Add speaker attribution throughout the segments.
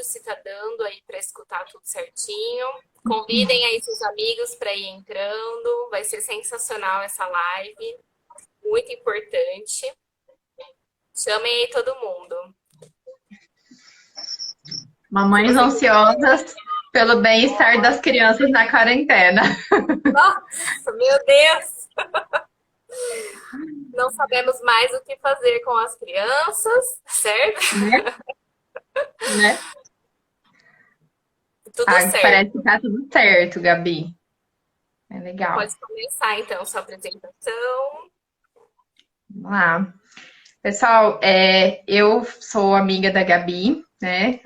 Speaker 1: se tá dando aí para escutar tudo certinho. Convidem aí seus amigos para ir entrando. Vai ser sensacional essa live, muito importante. Chamem aí todo mundo. Se
Speaker 2: Mamães
Speaker 1: você
Speaker 2: ansiosas pelo bem-estar das crianças na quarentena.
Speaker 1: Nossa, meu Deus! Não sabemos mais o que fazer com as crianças, certo?
Speaker 2: Né? Né?
Speaker 1: Tudo
Speaker 2: Ah,
Speaker 1: certo.
Speaker 2: parece que tá tudo certo, Gabi. É legal.
Speaker 1: Pode começar então sua apresentação.
Speaker 2: Vamos lá. Pessoal, eu sou amiga da Gabi, né?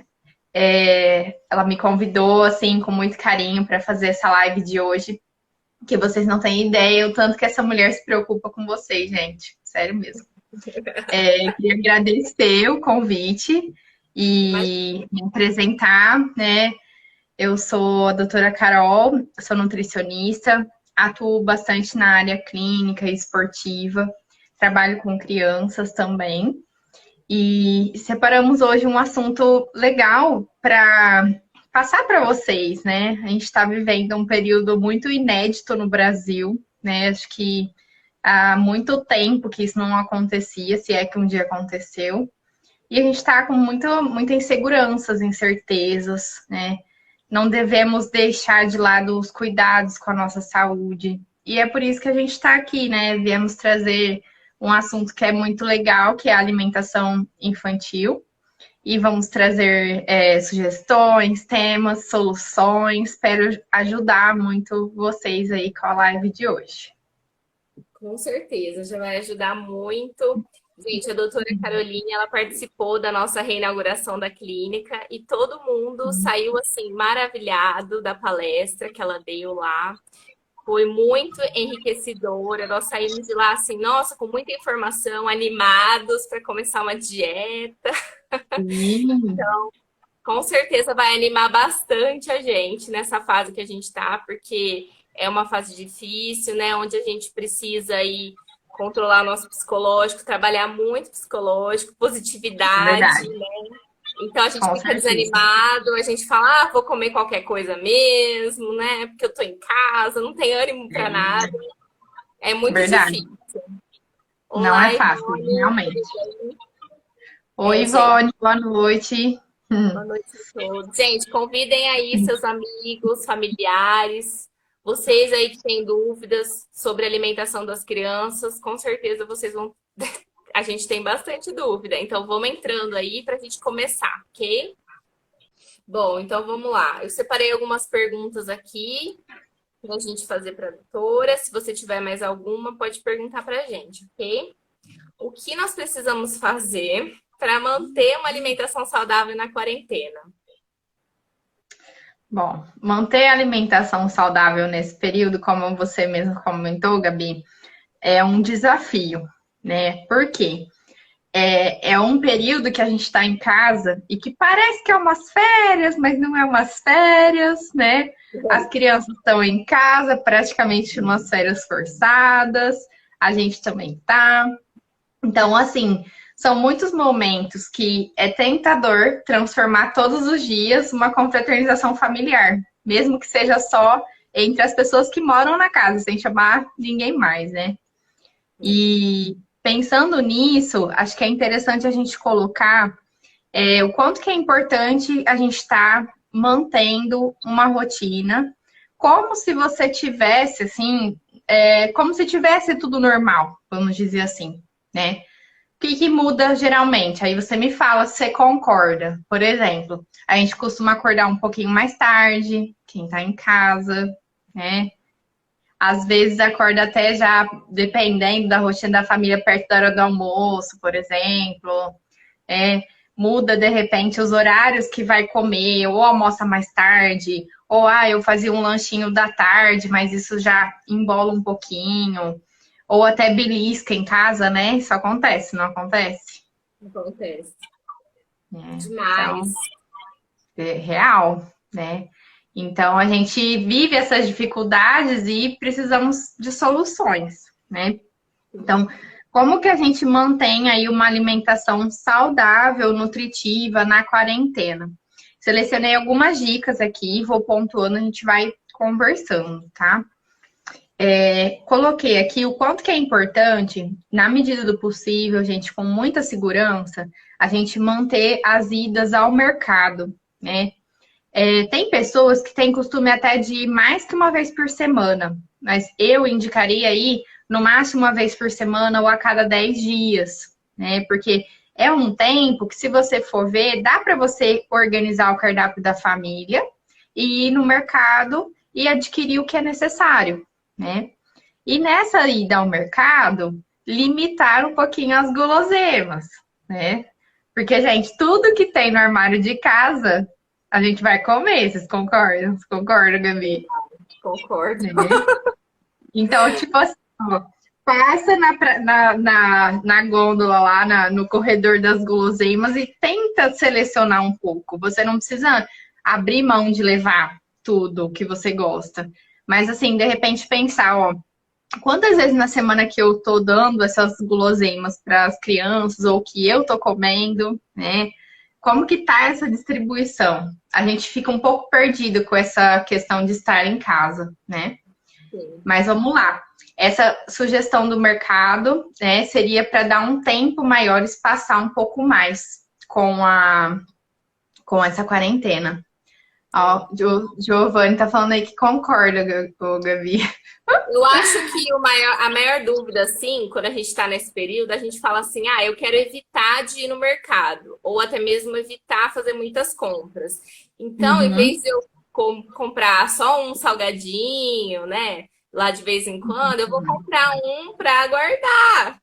Speaker 2: Ela me convidou, assim, com muito carinho para fazer essa live de hoje, que vocês não têm ideia o tanto que essa mulher se preocupa com vocês, gente. Sério mesmo. Queria agradecer o convite
Speaker 1: Mas
Speaker 2: e me apresentar, né? Eu sou a doutora Carol, sou nutricionista, atuo bastante na área clínica e esportiva, trabalho com crianças também. E separamos hoje um assunto legal para passar para vocês, né? A gente está vivendo um período muito inédito no Brasil, né? Acho que há muito tempo que isso não acontecia, se é que um dia aconteceu. E a gente está com muita inseguranças, incertezas, né? Não devemos deixar de lado os cuidados com a nossa saúde. E é por isso que a gente está aqui, né? Viemos trazer um assunto que é muito legal, que é a alimentação infantil. E vamos trazer sugestões, temas, soluções. Espero ajudar muito vocês aí com a live de hoje.
Speaker 1: com certeza, já vai ajudar muito. Gente, a doutora Caroline, ela participou da nossa reinauguração da clínica e todo mundo saiu assim maravilhado da palestra que ela deu lá. Foi muito enriquecedora. Nós saímos de lá assim, nossa, com muita informação, animados para começar uma dieta.
Speaker 2: Sim,
Speaker 1: Com certeza vai animar bastante a gente nessa fase que a gente está, porque é uma fase difícil, né? Onde a gente precisa aí controlar o nosso psicológico, trabalhar muito psicológico,
Speaker 2: é
Speaker 1: positividade,
Speaker 2: verdade,
Speaker 1: né? Então a gente
Speaker 2: com
Speaker 1: fica
Speaker 2: certeza.
Speaker 1: desanimado, a gente fala, vou comer qualquer coisa mesmo, né? Porque eu tô em casa, não tem ânimo para nada. É muito
Speaker 2: Verdade.
Speaker 1: difícil.
Speaker 2: Não é
Speaker 1: Olá,
Speaker 2: fácil,
Speaker 1: Ivone.
Speaker 2: realmente. Oi,
Speaker 1: Gente,
Speaker 2: Ivone, boa noite.
Speaker 1: boa noite a todos. Gente, convidem aí seus amigos, familiares, vocês aí que têm dúvidas sobre a alimentação das crianças, com certeza vocês vão. A gente tem bastante dúvida, então vamos entrando aí para a gente começar, ok? Bom, então vamos lá. Eu separei algumas perguntas aqui para a gente fazer para a doutora. Se você tiver mais alguma, pode perguntar para a gente, ok? O que nós precisamos fazer para manter uma alimentação saudável na quarentena?
Speaker 2: Bom, manter a alimentação saudável nesse período, como você mesmo comentou, Gabi, é um desafio, né? Por quê? É um período que a gente está em casa e que parece que é umas férias, mas não é umas férias, né? As crianças estão em casa, praticamente umas férias forçadas, a gente também tá. Então, assim, são muitos momentos que é tentador transformar todos os dias uma confraternização familiar, mesmo que seja só entre as pessoas que moram na casa, sem chamar ninguém mais, né? E pensando nisso, acho que é interessante a gente colocar o quanto que é importante a gente estar mantendo uma rotina, como se você tivesse, assim, como se tivesse tudo normal, vamos dizer assim, né? O que que muda geralmente? Aí você me fala se você concorda. Por exemplo, a gente costuma acordar um pouquinho mais tarde, quem tá em casa, né? Às vezes acorda até já, dependendo da rotina da família, perto da hora do almoço, por exemplo. É, muda de repente os horários que vai comer, ou almoça mais tarde, ou eu fazia um lanchinho da tarde, mas isso já embola um pouquinho. Ou até belisca em casa, né? Isso acontece, não acontece?
Speaker 1: Acontece.
Speaker 2: Então,
Speaker 1: Demais.
Speaker 2: é real, né? Então, a gente vive essas dificuldades e precisamos de soluções, né? Então, como que a gente mantém aí uma alimentação saudável, nutritiva na quarentena? Selecionei algumas dicas aqui, vou pontuando, a gente vai conversando, tá? Coloquei aqui o quanto que é importante, na medida do possível, gente, com muita segurança, a gente manter as idas ao mercado, né? Tem pessoas que têm costume até de ir mais que uma vez por semana, mas eu indicaria aí no máximo uma vez por semana ou a cada 10 dias, né? Porque é um tempo que, se você for ver, dá para você organizar o cardápio da família e ir no mercado e adquirir o que é necessário, né? E nessa ida ao mercado, limitar um pouquinho as guloseimas, né? Porque, gente, tudo que tem no armário de casa, a gente vai comer, vocês concordam? Você concorda, Gabi?
Speaker 1: Concordo.
Speaker 2: Né? Então, tipo assim, ó, passa na gôndola lá, no corredor das guloseimas e tenta selecionar um pouco. Você não precisa abrir mão de levar tudo que você gosta. Mas, assim, de repente pensar, ó, quantas vezes na semana que eu tô dando essas guloseimas para as crianças ou que eu tô comendo, né? Como que tá essa distribuição? A gente fica um pouco perdido com essa questão de estar em casa, né?
Speaker 1: Sim.
Speaker 2: Mas vamos lá. Essa sugestão do mercado, né, seria para dar um tempo maior, espaçar um pouco mais com essa quarentena. Ó, Giovanni tá falando aí que concorda, Gabi.
Speaker 1: Eu acho que a maior dúvida, assim, quando a gente está nesse período, a gente fala assim, ah, eu quero evitar de ir no mercado, ou até mesmo evitar fazer muitas compras. Então, em
Speaker 2: Uhum.
Speaker 1: vez de eu comprar só um salgadinho, né, lá de vez em quando, eu vou comprar um para guardar.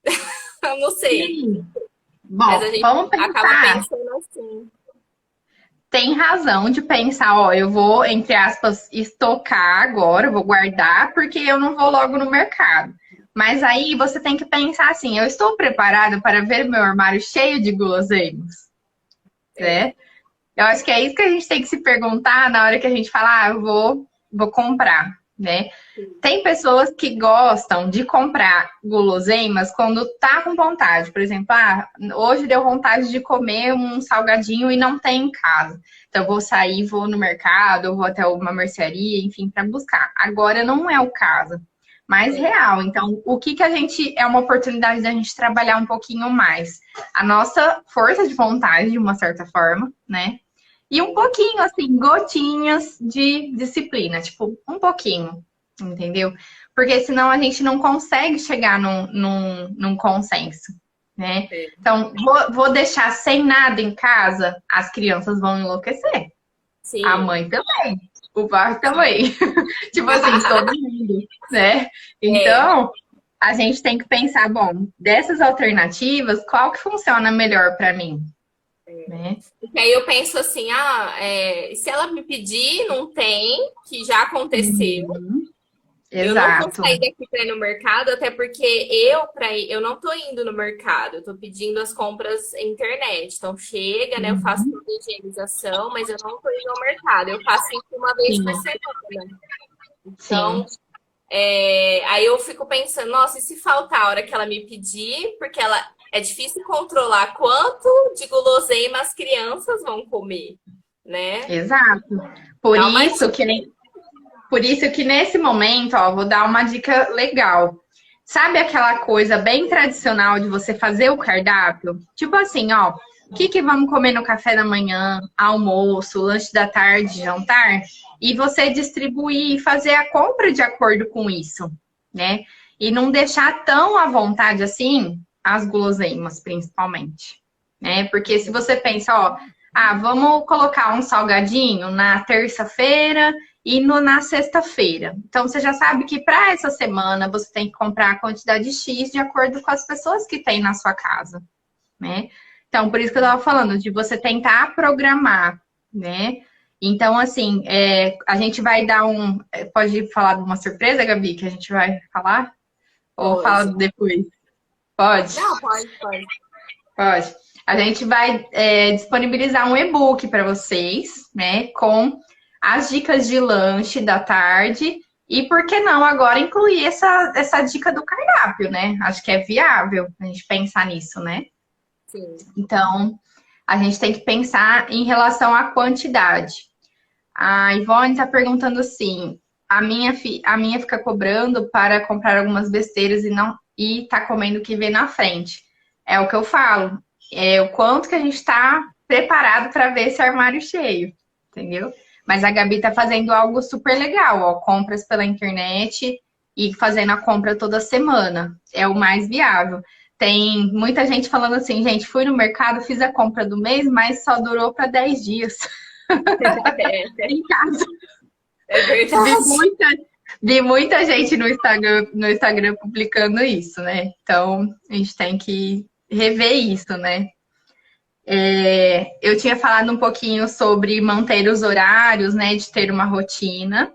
Speaker 1: Eu não sei,
Speaker 2: Sim.
Speaker 1: mas a
Speaker 2: Bom,
Speaker 1: gente
Speaker 2: vamos
Speaker 1: acaba
Speaker 2: pensar.
Speaker 1: pensando assim.
Speaker 2: Tem razão de pensar, ó, eu vou, entre aspas, estocar agora, eu vou guardar, porque eu não vou logo no mercado. Mas aí você tem que pensar assim, eu estou preparado para ver meu armário cheio de guloseimas,
Speaker 1: É,
Speaker 2: né? Eu acho que é isso que a gente tem que se perguntar na hora que a gente fala, eu vou comprar, né? Tem pessoas que gostam de comprar guloseimas quando tá com vontade. Por exemplo, hoje deu vontade de comer um salgadinho e não tem em casa. Então, eu vou sair, vou no mercado, eu vou até uma mercearia, enfim, para buscar. Agora não é o caso. Mais real. Então, o que a gente. É uma oportunidade da gente trabalhar um pouquinho mais a nossa força de vontade, de uma certa forma, né? E um pouquinho, assim, gotinhas de disciplina, tipo, um pouquinho, entendeu? Porque senão a gente não consegue chegar num consenso, né?
Speaker 1: é.
Speaker 2: Então, vou deixar sem nada em casa, as crianças vão enlouquecer. A
Speaker 1: Sim.
Speaker 2: mãe também, o pai também. Tipo assim, todo mundo, né?
Speaker 1: É.
Speaker 2: Então, a gente tem que pensar, bom, dessas alternativas, qual que funciona melhor para mim, né?
Speaker 1: Porque aí eu penso assim, se ela me pedir, não tem, que já aconteceu.
Speaker 2: Uhum.
Speaker 1: Eu não vou
Speaker 2: Exato.
Speaker 1: sair daqui para ir no mercado, até porque eu não tô indo no mercado, eu tô pedindo as compras na internet. Então chega, né? Eu faço
Speaker 2: Uhum.
Speaker 1: toda a higienização, mas eu não tô indo ao mercado. Eu faço isso uma vez por
Speaker 2: Sim,
Speaker 1: semana.
Speaker 2: sim.
Speaker 1: Então, aí eu fico pensando, nossa, e se faltar a hora que ela me pedir, porque ela é difícil controlar quanto de guloseima as crianças vão comer, né?
Speaker 2: Exato. Por
Speaker 1: Dá uma
Speaker 2: isso
Speaker 1: dica.
Speaker 2: que, por isso que nesse momento, ó, vou dar uma dica legal. Sabe aquela coisa bem tradicional de você fazer o cardápio? Tipo assim, ó, o que vamos comer no café da manhã, almoço, lanche da tarde, jantar? E você distribuir e fazer a compra de acordo com isso, né? E não deixar tão à vontade assim as guloseimas, principalmente, né? Porque se você pensa, ó, vamos colocar um salgadinho na terça-feira e na sexta-feira. Então, você já sabe que para essa semana você tem que comprar a quantidade X de acordo com as pessoas que tem na sua casa, né? Então, por isso que eu estava falando, de você tentar programar, né? Então, assim, a gente vai dar um. Pode falar de uma surpresa, Gabi, que a gente vai falar? Ou fala
Speaker 1: Pode.
Speaker 2: depois? Pode?
Speaker 1: Não, pode.
Speaker 2: Pode. A gente vai disponibilizar um e-book para vocês, né? Com as dicas de lanche da tarde. E por que não agora incluir essa dica do cardápio, né? Acho que é viável a gente pensar nisso, né?
Speaker 1: Sim.
Speaker 2: Então, a gente tem que pensar em relação à quantidade. A Ivone está perguntando assim: a minha fica cobrando para comprar algumas besteiras e tá comendo o que vê na frente. É o que eu falo. É o quanto que a gente está preparado para ver esse armário cheio, entendeu? Mas a Gabi tá fazendo algo super legal, ó, compras pela internet e fazendo a compra toda semana. É o mais viável. Tem muita gente falando assim, gente, fui no mercado, fiz a compra do mês, mas só durou para 10 dias em casa.
Speaker 1: É
Speaker 2: Vi
Speaker 1: verdade.
Speaker 2: muita, vi muita gente no Instagram publicando isso, né? Então, a gente tem que rever isso, né? Eu tinha falado um pouquinho sobre manter os horários, né? De ter uma rotina.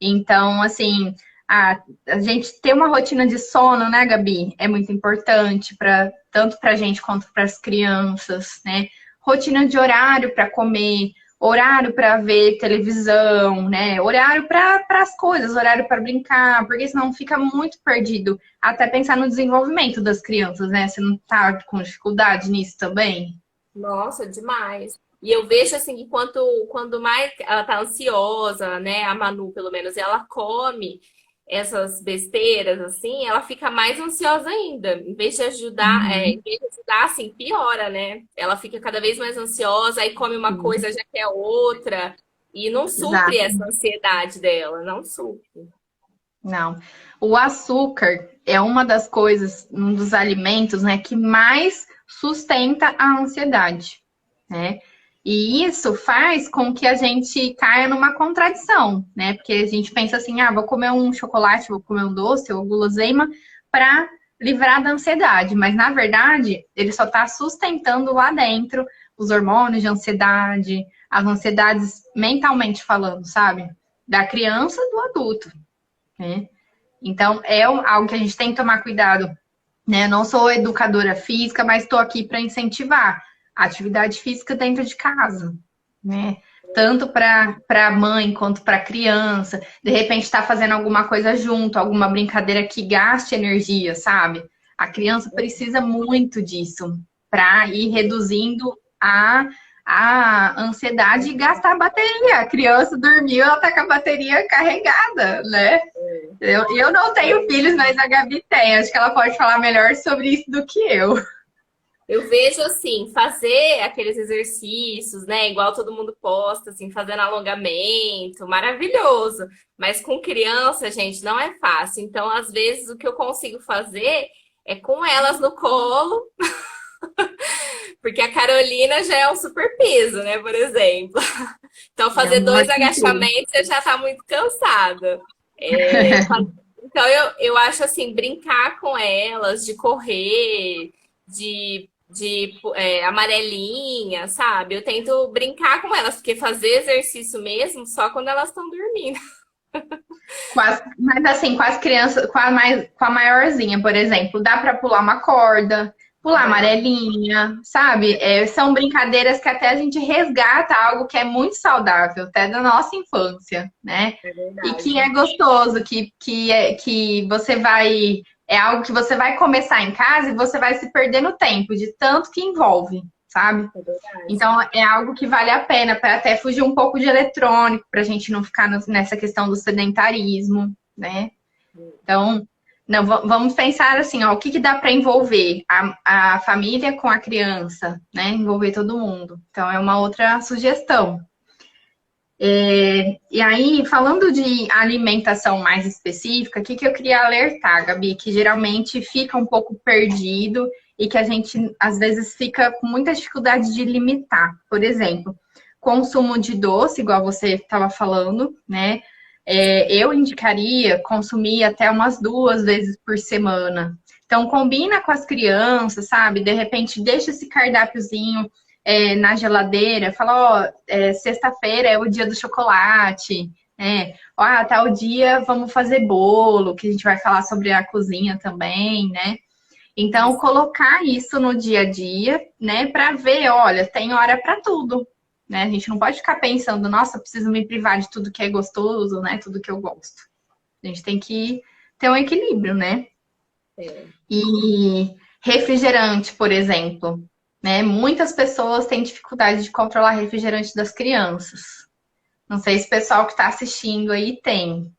Speaker 2: Então, assim, a gente ter uma rotina de sono, né, Gabi? É muito importante para tanto para a gente quanto para as crianças, né? Rotina de horário para comer, horário para ver televisão, né? Horário para as coisas, horário para brincar, porque senão fica muito perdido. Até pensar no desenvolvimento das crianças, né? Você não tá com dificuldade nisso também?
Speaker 1: Nossa, demais. E eu vejo assim que quando mais ela tá ansiosa, né? A Manu, pelo menos, ela come essas besteiras, assim, ela fica mais ansiosa ainda. Em
Speaker 2: Uhum.
Speaker 1: vez de ajudar, assim, piora, né? Ela fica cada vez mais ansiosa, aí come uma
Speaker 2: Sim,
Speaker 1: coisa, já quer outra, e não supre
Speaker 2: exato.
Speaker 1: essa ansiedade dela, não supre.
Speaker 2: Não. O açúcar é uma das coisas, um dos alimentos, né, que mais sustenta a ansiedade, né? E isso faz com que a gente caia numa contradição, né? Porque a gente pensa assim, ah, vou comer um chocolate, vou comer um doce ou guloseima para livrar da ansiedade, mas na verdade ele só está sustentando lá dentro os hormônios de ansiedade, as ansiedades mentalmente falando, sabe? Da criança, do adulto, né? Então, algo que a gente tem que tomar cuidado, né? Eu não sou educadora física, mas estou aqui para incentivar a atividade física dentro de casa, né? Tanto para a mãe quanto para a criança. De repente, está fazendo alguma coisa junto, alguma brincadeira que gaste energia, sabe? A criança precisa muito disso para ir reduzindo a, a ansiedade e gastar a bateria. A criança dormiu, ela está com a bateria carregada, né? Eu não tenho filhos, mas a Gabi tem. Acho que ela pode falar melhor sobre isso do que eu.
Speaker 1: Eu vejo assim, fazer aqueles exercícios, né? Igual todo mundo posta, assim, fazendo alongamento, maravilhoso. Mas com criança, gente, não é fácil. Então, às vezes, o que eu consigo fazer é com elas no colo, porque a Carolina já é um super peso, né? Por exemplo. Então,
Speaker 2: É
Speaker 1: fazer
Speaker 2: uma
Speaker 1: dois
Speaker 2: cintura.
Speaker 1: agachamentos você já tá muito cansada. Então, eu acho assim, brincar com elas, de correr, de amarelinha, sabe? Eu tento brincar com elas, porque fazer exercício mesmo só quando elas estão dormindo.
Speaker 2: Mas assim, com as crianças, com a maiorzinha, por exemplo, dá para pular uma corda, pular
Speaker 1: Dá,
Speaker 2: amarelinha, sabe? São brincadeiras que até a gente resgata algo que é muito saudável, até da nossa infância, né?
Speaker 1: é
Speaker 2: E que é
Speaker 1: verdade.
Speaker 2: gostoso, que você vai. É algo que você vai começar em casa e você vai se perder no tempo, de tanto que envolve, sabe?
Speaker 1: É verdade.
Speaker 2: Então, é algo que vale a pena para até fugir um pouco de eletrônico, para a gente não ficar nessa questão do sedentarismo, né? Então, não, vamos pensar assim, ó, o que dá para envolver a família com a criança, né? Envolver todo mundo. Então, é uma outra sugestão. E aí, falando de alimentação mais específica, o que eu queria alertar, Gabi, que geralmente fica um pouco perdido e que a gente às vezes fica com muita dificuldade de limitar. Por exemplo, consumo de doce, igual você estava falando, né? Eu indicaria consumir até umas 2 vezes por semana. Então, combina com as crianças, sabe? De repente, deixa esse cardápiozinho na geladeira, fala, ó, sexta-feira é o dia do chocolate, né? Ó, tal dia vamos fazer bolo, que a gente vai falar sobre a cozinha também, né? Então,
Speaker 1: Isso,
Speaker 2: colocar isso no dia a dia, né, para ver, olha, tem hora para tudo, né? A gente não pode ficar pensando, nossa, preciso me privar de tudo que é gostoso, né? Tudo que eu gosto. A gente tem que ter um equilíbrio, né?
Speaker 1: é.
Speaker 2: E refrigerante, por exemplo, né? Muitas pessoas têm dificuldade de controlar refrigerante das crianças. Não sei se o pessoal que está assistindo aí tem,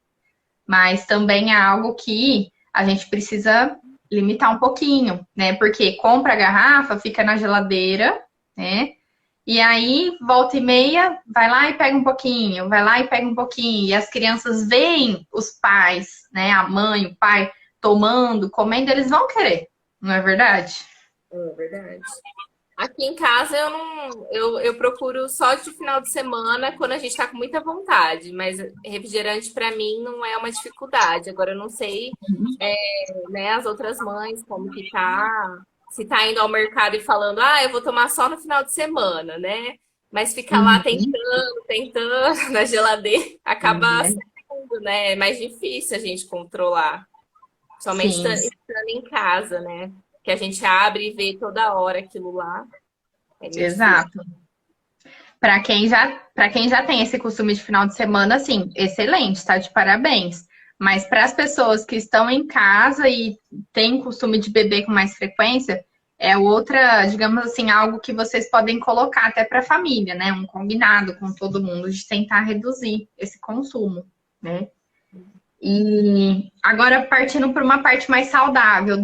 Speaker 2: mas também é algo que a gente precisa limitar um pouquinho, né? Porque compra a garrafa, fica na geladeira, né? E aí, volta e meia, vai lá e pega um pouquinho, vai lá e pega um pouquinho. E as crianças veem os pais, né? A mãe, o pai tomando, comendo, eles vão querer, não é verdade?
Speaker 1: É verdade. Aqui em casa eu não, eu procuro só de final de semana quando a gente está com muita vontade, mas refrigerante para mim não é uma dificuldade. Agora eu não sei, né, as outras mães como que tá, se tá indo ao mercado e falando, ah, eu vou tomar só no final de semana, né? Mas ficar lá
Speaker 2: Uhum.
Speaker 1: tentando, tentando na geladeira, acaba
Speaker 2: É,
Speaker 1: sendo, né? É mais difícil a gente controlar. Somente
Speaker 2: sim,
Speaker 1: estando em casa, né? Que a gente abre e vê toda hora aquilo lá. É meio difícil.
Speaker 2: exato. Para quem já tem esse costume de final de semana, assim, excelente, tá de parabéns. Mas para as pessoas que estão em casa e têm costume de beber com mais frequência, é outra, digamos assim, algo que vocês podem colocar até para a família, né? Um combinado com todo mundo de tentar reduzir esse consumo, né? E agora partindo para uma parte mais saudável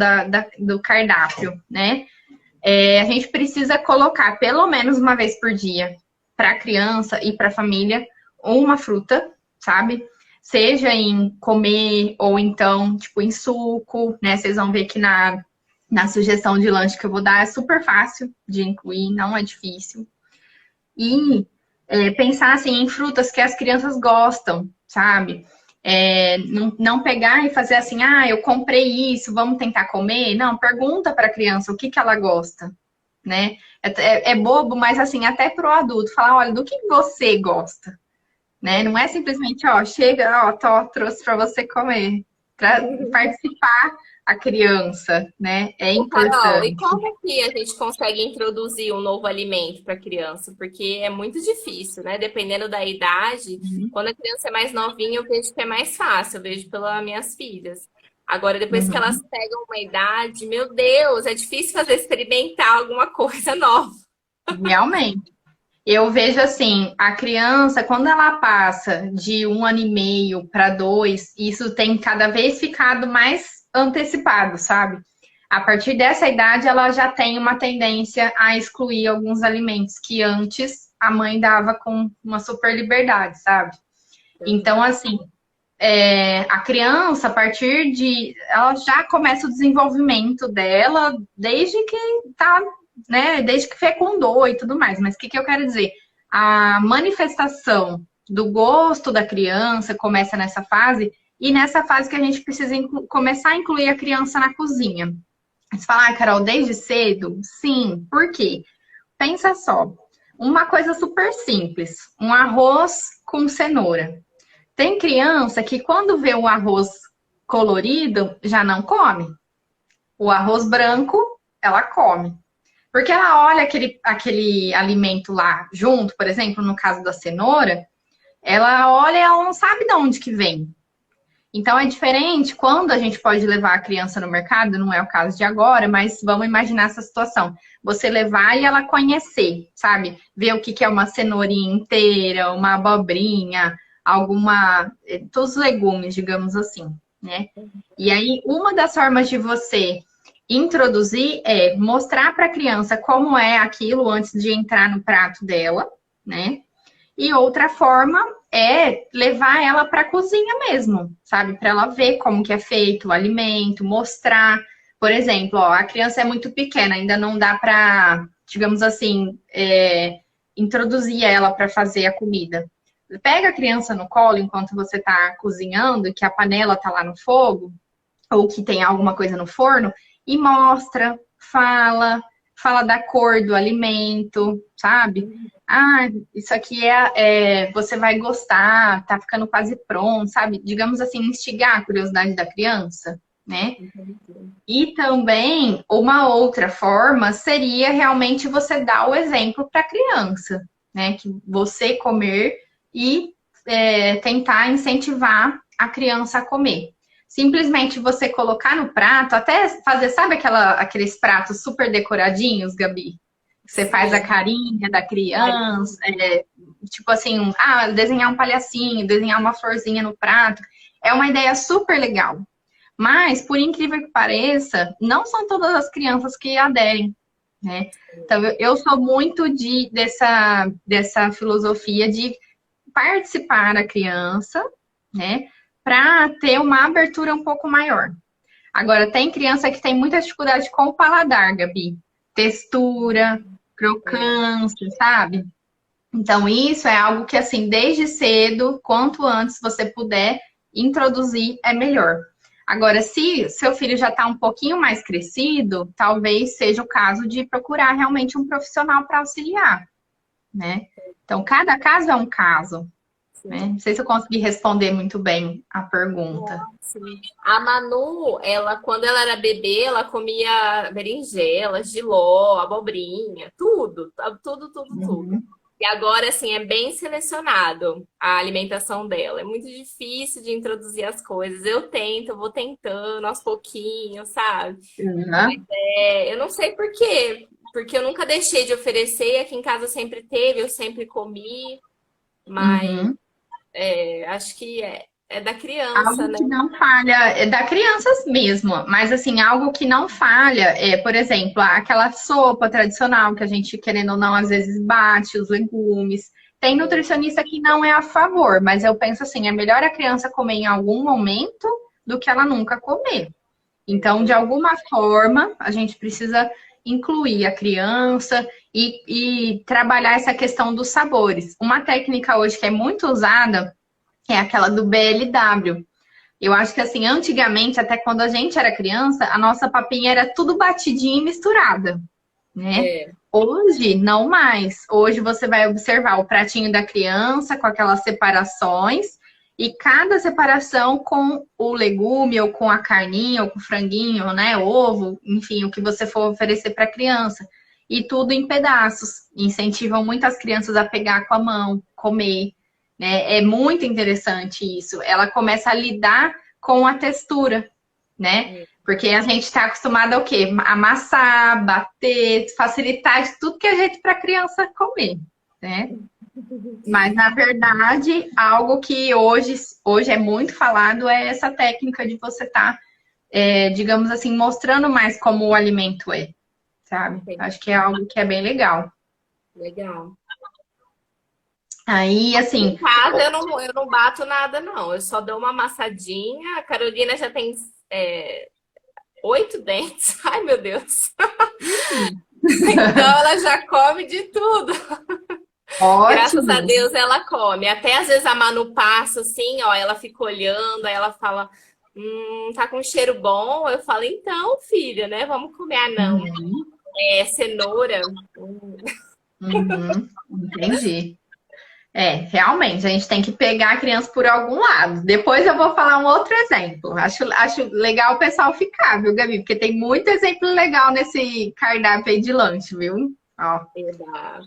Speaker 2: do cardápio, né? A gente precisa colocar pelo menos uma vez por dia para a criança e para a família uma fruta, sabe? Seja em comer ou então, tipo, em suco, né? Vocês vão ver que na sugestão de lanche que eu vou dar é super fácil de incluir, não é difícil. E pensar assim em frutas que as crianças gostam, sabe? Não pegar e fazer assim, ah, eu comprei isso, vamos tentar comer. Não, pergunta para a criança o que ela gosta, né? É bobo, mas assim, até pro adulto, falar, olha, do que você gosta, né? Não é simplesmente, ó, chega, ó, trouxe para você comer. Para participar a criança, né? É
Speaker 1: Ô, Carol, e
Speaker 2: importante.
Speaker 1: como que a gente consegue introduzir um novo alimento para a criança? Porque é muito difícil, né? Dependendo da idade, quando a criança é mais novinha, eu vejo que é mais fácil, eu vejo pelas minhas filhas. Agora, depois que elas
Speaker 2: Uhum.
Speaker 1: pegam uma idade, meu Deus, é difícil fazer experimentar alguma coisa nova.
Speaker 2: Realmente. Eu vejo assim, a criança, quando ela passa de 1 ano e meio para 2, isso tem cada vez ficado mais antecipado, sabe? A partir dessa idade, ela já tem uma tendência a excluir alguns alimentos que antes a mãe dava com uma super liberdade, sabe? Então, assim, a criança, a partir de. Ela já começa o desenvolvimento dela desde que tá, né? Desde que fecundou e tudo mais. Mas o que eu quero dizer? A manifestação do gosto da criança começa nessa fase, e nessa fase que a gente precisa começar a incluir a criança na cozinha. Você fala, ah, Carol, desde cedo? Sim, por quê? Pensa só, uma coisa super simples: um arroz com cenoura. Tem criança que quando vê o arroz colorido, já não come. O arroz branco, ela come. Porque ela olha aquele alimento lá junto, por exemplo, no caso da cenoura, ela olha e ela não sabe de onde que vem. Então é diferente quando a gente pode levar a criança no mercado, não é o caso de agora, mas vamos imaginar essa situação. Você levar e ela conhecer, sabe? Ver o que que é uma cenourinha inteira, uma abobrinha, todos os legumes, digamos assim, né? E aí, uma das formas de você introduzir é mostrar para a criança como é aquilo antes de entrar no prato dela, né? E outra forma é levar ela para a cozinha mesmo, sabe? Para ela ver como que é feito o alimento, mostrar. Por exemplo, ó, a criança é muito pequena, ainda não dá para, digamos assim, introduzir ela para fazer a comida. Pega a criança no colo enquanto você está cozinhando, e que a panela está lá no fogo, ou que tem alguma coisa no forno, e mostra, fala da cor do alimento, sabe? Ah, isso aqui você vai gostar, tá ficando quase pronto, sabe? Digamos assim, instigar a curiosidade da criança, né? E também uma outra forma seria realmente você dar o exemplo para a criança, né? Que você comer e tentar incentivar a criança a comer. Simplesmente você colocar no prato, até fazer, sabe aqueles pratos super decoradinhos, Gabi? Você faz a
Speaker 1: Sim.
Speaker 2: carinha da criança, tipo assim, desenhar um palhacinho, desenhar uma florzinha no prato. É uma ideia super legal. Mas, por incrível que pareça, não são todas as crianças que aderem, né? Então, eu sou muito dessa filosofia de participar a criança, né? Para ter uma abertura um pouco maior. Agora, tem criança que tem muita dificuldade com o paladar, Gabi. Textura,
Speaker 1: É.
Speaker 2: crocância, sabe? Então, isso é algo que, assim, desde cedo, quanto antes você puder introduzir, é melhor. Agora, se seu filho já está um pouquinho mais crescido, talvez seja o caso de procurar realmente um profissional para auxiliar, né? Então, cada caso é um caso, né?
Speaker 1: Sim.
Speaker 2: Não sei se eu consegui responder muito bem a pergunta.
Speaker 1: Sim. A Manu, ela, quando ela era bebê, ela comia berinjela, jiló, abobrinha, tudo, tudo, tudo, tudo.
Speaker 2: Uhum.
Speaker 1: E agora, assim, é bem selecionado a alimentação dela. É muito difícil de introduzir as coisas. Eu tento, eu vou tentando aos pouquinhos, sabe?
Speaker 2: Uhum.
Speaker 1: Eu não sei por quê, porque eu nunca deixei de oferecer. Aqui em casa sempre teve, eu sempre comi, mas
Speaker 2: Uhum.
Speaker 1: acho que é da criança,
Speaker 2: Algo
Speaker 1: né?
Speaker 2: que não falha é da crianças mesmo, mas assim, algo que não falha é, por exemplo, aquela sopa tradicional que a gente, querendo ou não, às vezes bate os legumes. Tem nutricionista que não é a favor, mas eu penso assim, é melhor a criança comer em algum momento do que ela nunca comer. Então, de alguma forma, a gente precisa incluir a criança e trabalhar essa questão dos sabores. Uma técnica hoje que é muito usada é aquela do BLW. Eu acho que assim, antigamente, até quando a gente era criança, a nossa papinha era tudo batidinha e misturada, né?
Speaker 1: É,
Speaker 2: Hoje, não mais. Hoje você vai observar o pratinho da criança com aquelas separações e cada separação com o legume ou com a carninha ou com o franguinho, né? Ovo, enfim, o que você for oferecer para a criança. E tudo em pedaços. Incentivam muito as crianças a pegar com a mão, comer, né? É muito interessante isso. Ela começa a lidar com a textura, né?
Speaker 1: é.
Speaker 2: Porque a gente está acostumado ao quê? Amassar, bater, facilitar de tudo que a gente para a criança comer, né? Mas na verdade, algo que hoje é muito falado é essa técnica de você estar, digamos assim, mostrando mais como o alimento é, sabe? Acho que é algo que é bem legal.
Speaker 1: Legal.
Speaker 2: Aí,
Speaker 1: Em
Speaker 2: assim,
Speaker 1: casa eu não bato nada, não. Eu só dou uma amassadinha. A Carolina já tem 8 dentes. Ai, meu Deus. Então ela já come de tudo. Graças a
Speaker 2: ótimo.
Speaker 1: Deus ela come. Até às vezes a Manu passa assim, ó, ela fica olhando, aí ela fala, tá com cheiro bom. Eu falo, então, filha, né? Vamos comer. Ah, não.
Speaker 2: Uhum,
Speaker 1: É cenoura.
Speaker 2: uhum, entendi. Realmente, a gente tem que pegar a criança por algum lado. Depois eu vou falar um outro exemplo. Acho legal o pessoal ficar, viu, Gabi? Porque tem muito exemplo legal nesse cardápio aí de lanche, viu? Ó, a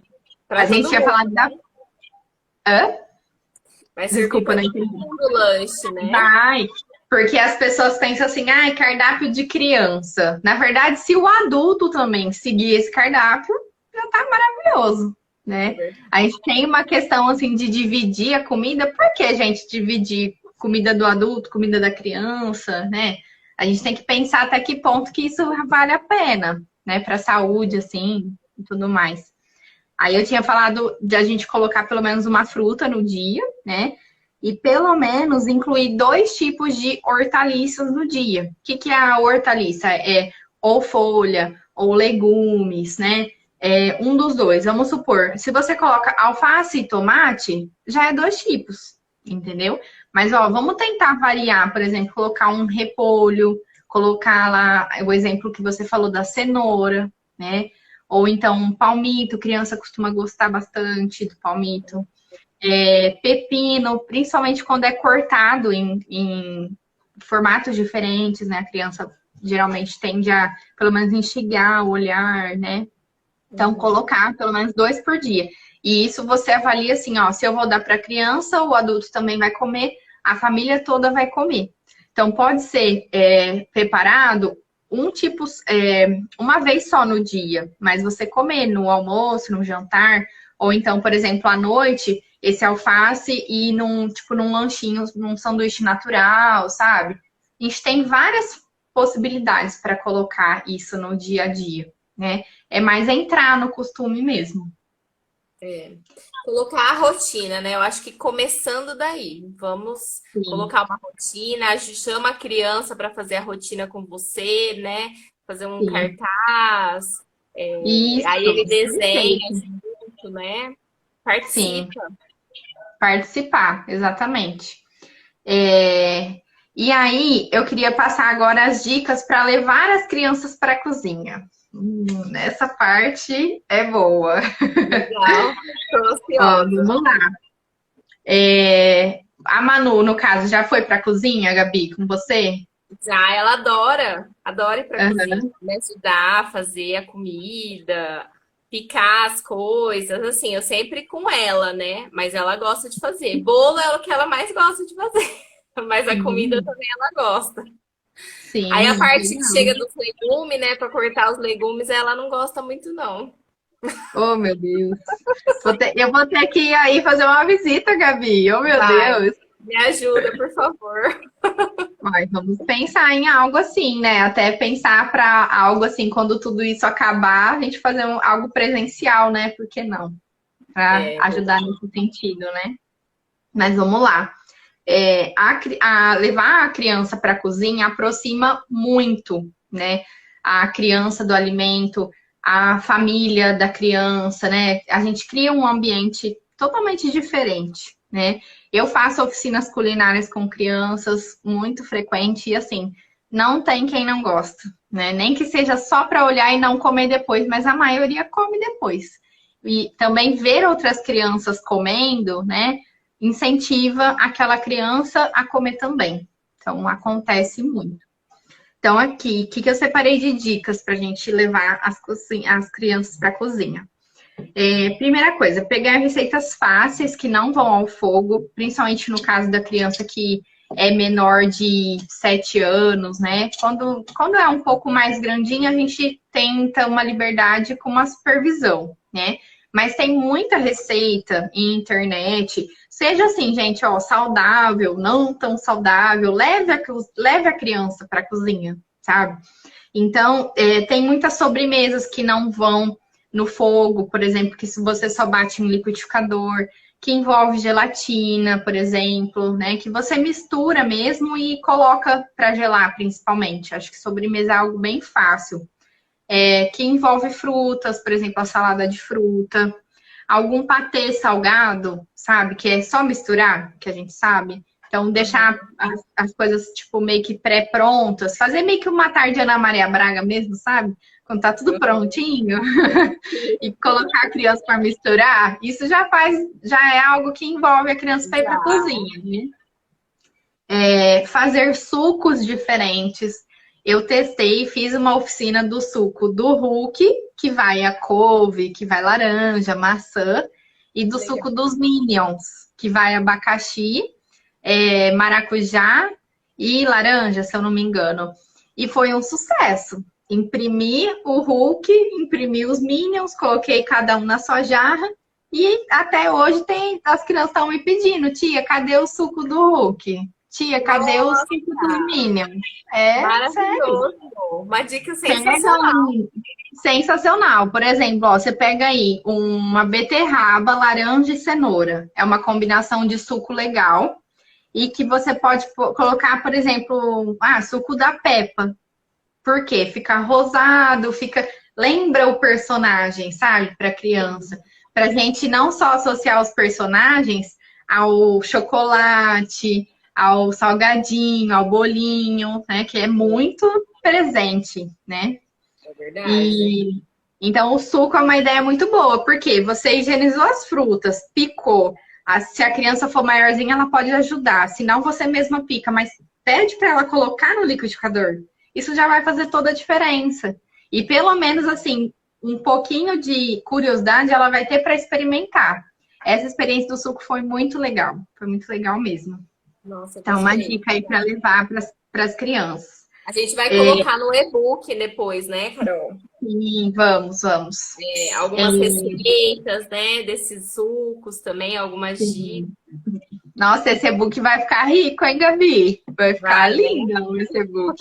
Speaker 1: Para
Speaker 2: gente
Speaker 1: todo
Speaker 2: tinha
Speaker 1: mundo.
Speaker 2: falado da. Hã?
Speaker 1: Vai servir
Speaker 2: Desculpa,
Speaker 1: para
Speaker 2: não
Speaker 1: todo
Speaker 2: entendi.
Speaker 1: mundo o lanche, né?
Speaker 2: Vai, porque as pessoas pensam assim, cardápio de criança. Na verdade, se o adulto também seguir esse cardápio, já tá maravilhoso,
Speaker 1: É
Speaker 2: né?
Speaker 1: verdade.
Speaker 2: A gente tem uma questão assim de dividir a comida. Por que a gente dividir comida do adulto, comida da criança, né? A gente tem que pensar até que ponto que isso vale a pena, né? Para a saúde, assim, e tudo mais. Aí eu tinha falado de a gente colocar pelo menos uma fruta no dia, né? E pelo menos incluir 2 tipos de hortaliças no dia. O que é a hortaliça? É ou folha ou legumes, né? É um dos dois. Vamos supor, se você coloca alface e tomate, já é 2 tipos, entendeu? Mas ó, vamos tentar variar, por exemplo, colocar um repolho, colocar lá o exemplo que você falou da cenoura, né? Ou então um palmito, criança costuma gostar bastante do palmito. Pepino, principalmente quando é cortado em formatos diferentes, né? A criança geralmente tende a, pelo menos, enxugar o olhar, né? Então,
Speaker 1: Uhum.
Speaker 2: colocar pelo menos 2 por dia. E isso você avalia assim, ó, se eu vou dar para a criança, o adulto também vai comer, a família toda vai comer. Então, pode ser preparado um tipo, uma vez só no dia, mas você comer no almoço, no jantar, ou então, por exemplo, à noite, esse alface e num lanchinho, num sanduíche natural, sabe? A gente tem várias possibilidades para colocar isso no dia a dia, né? É mais entrar no costume mesmo.
Speaker 1: É. Colocar a rotina, né? Eu acho que começando daí, vamos
Speaker 2: Sim.
Speaker 1: colocar uma rotina, chama a criança para fazer a rotina com você, né? Fazer um
Speaker 2: Sim.
Speaker 1: cartaz,
Speaker 2: Isso,
Speaker 1: aí ele desenha
Speaker 2: perfeito.
Speaker 1: junto, né?
Speaker 2: Sim,
Speaker 1: Participa.
Speaker 2: participar, exatamente. É, E aí, eu queria passar agora as dicas para levar as crianças para a cozinha. Essa parte é boa.
Speaker 1: Legal. Tô
Speaker 2: Ó,
Speaker 1: ansiosa.
Speaker 2: vamos lá. A Manu, no caso, já foi para a cozinha, Gabi, com você?
Speaker 1: Já ela adora ir para cozinha,
Speaker 2: Aham.
Speaker 1: me ajudar a fazer a comida, picar as coisas, assim, eu sempre com ela, né? Mas ela gosta de fazer. Bolo é o que ela mais gosta de fazer, mas a comida
Speaker 2: Sim,
Speaker 1: também ela gosta. Aí a
Speaker 2: sim,
Speaker 1: parte que
Speaker 2: legal.
Speaker 1: chega dos legumes, né, para cortar os legumes, ela não gosta muito não.
Speaker 2: Oh, meu Deus. Eu vou ter que ir aí fazer uma visita, Gabi. Oh, meu
Speaker 1: Vai,
Speaker 2: Deus.
Speaker 1: me ajuda, por favor.
Speaker 2: Mas vamos pensar em algo assim, né? Até pensar para algo assim, quando tudo isso acabar, a gente fazer algo presencial, né? Por que não? Para
Speaker 1: É
Speaker 2: ajudar
Speaker 1: verdade.
Speaker 2: nesse sentido, né? Mas vamos lá. Levar a criança para a cozinha aproxima muito, né? A criança do alimento, a família da criança, né? A gente cria um ambiente totalmente diferente, né? Eu faço oficinas culinárias com crianças muito frequente e assim, não tem quem não gosta, né? Nem que seja só para olhar e não comer depois, mas a maioria come depois. E também ver outras crianças comendo, né? Incentiva aquela criança a comer também. Então, acontece muito. Então, aqui, o que, que eu separei de dicas para a gente levar as crianças para a cozinha? Primeira coisa, pegar receitas fáceis que não vão ao fogo, principalmente no caso da criança que é menor de 7 anos, né? Quando é um pouco mais grandinha, a gente tenta uma liberdade com uma supervisão, né? Mas tem muita receita em internet. Seja assim, gente, ó, saudável, não tão saudável, leve a criança para a cozinha, sabe? Então, tem muitas sobremesas que não vão no fogo, por exemplo, que se você só bate em liquidificador, que envolve gelatina, por exemplo, né? Que você mistura mesmo e coloca para gelar, principalmente. Acho que sobremesa é algo bem fácil. Que envolve frutas, por exemplo, a salada de fruta, algum patê salgado, sabe? Que é só misturar, que a gente sabe. Então, deixar
Speaker 1: Uhum.
Speaker 2: as coisas, tipo, meio que pré-prontas. Fazer meio que uma tarde Ana Maria Braga mesmo, sabe? Quando tá tudo prontinho. E colocar a criança para misturar, isso já é algo que envolve a criança para ir para a
Speaker 1: Já.
Speaker 2: cozinha, né? Fazer sucos diferentes. Eu testei e fiz uma oficina do suco do Hulk, que vai a couve, que vai laranja, maçã, e do
Speaker 1: Legal.
Speaker 2: suco dos Minions, que vai abacaxi, maracujá e laranja, se eu não me engano. E foi um sucesso. Imprimi o Hulk, imprimi os Minions, coloquei cada um na sua jarra. E até hoje as crianças estão me pedindo, tia, cadê o suco do Hulk? Tia, cadê o
Speaker 1: Nossa,
Speaker 2: suco dos Minions? É, sério.
Speaker 1: maravilhoso. Uma dica
Speaker 2: Pega
Speaker 1: sensacional.
Speaker 2: sensacional. Por exemplo, ó, você pega aí uma beterraba, laranja e cenoura. É uma combinação de suco legal. E que você pode colocar, por exemplo, suco da Peppa. Por quê? Fica rosado, lembra o personagem, sabe, para criança. Para gente não só associar os personagens ao chocolate, ao salgadinho, ao bolinho, né, que é muito presente, né?
Speaker 1: É verdade.
Speaker 2: E então o suco é uma ideia muito boa, porque você higienizou as frutas, picou. Se a criança for maiorzinha, ela pode ajudar. Se não, você mesma pica, mas pede para ela colocar no liquidificador. Isso já vai fazer toda a diferença. E pelo menos assim, um pouquinho de curiosidade ela vai ter para experimentar. Essa experiência do suco foi muito legal. Foi muito legal mesmo.
Speaker 1: Nossa,
Speaker 2: Então, uma
Speaker 1: gostei.
Speaker 2: dica aí para levar para as crianças.
Speaker 1: A gente vai colocar no e-book depois, né, Carol?
Speaker 2: Sim, vamos, vamos.
Speaker 1: Algumas receitas, né, desses sucos também, algumas dicas.
Speaker 2: Nossa, esse e-book vai ficar rico, hein, Gabi? Vai ficar
Speaker 1: Vai, né?
Speaker 2: lindo esse e-book.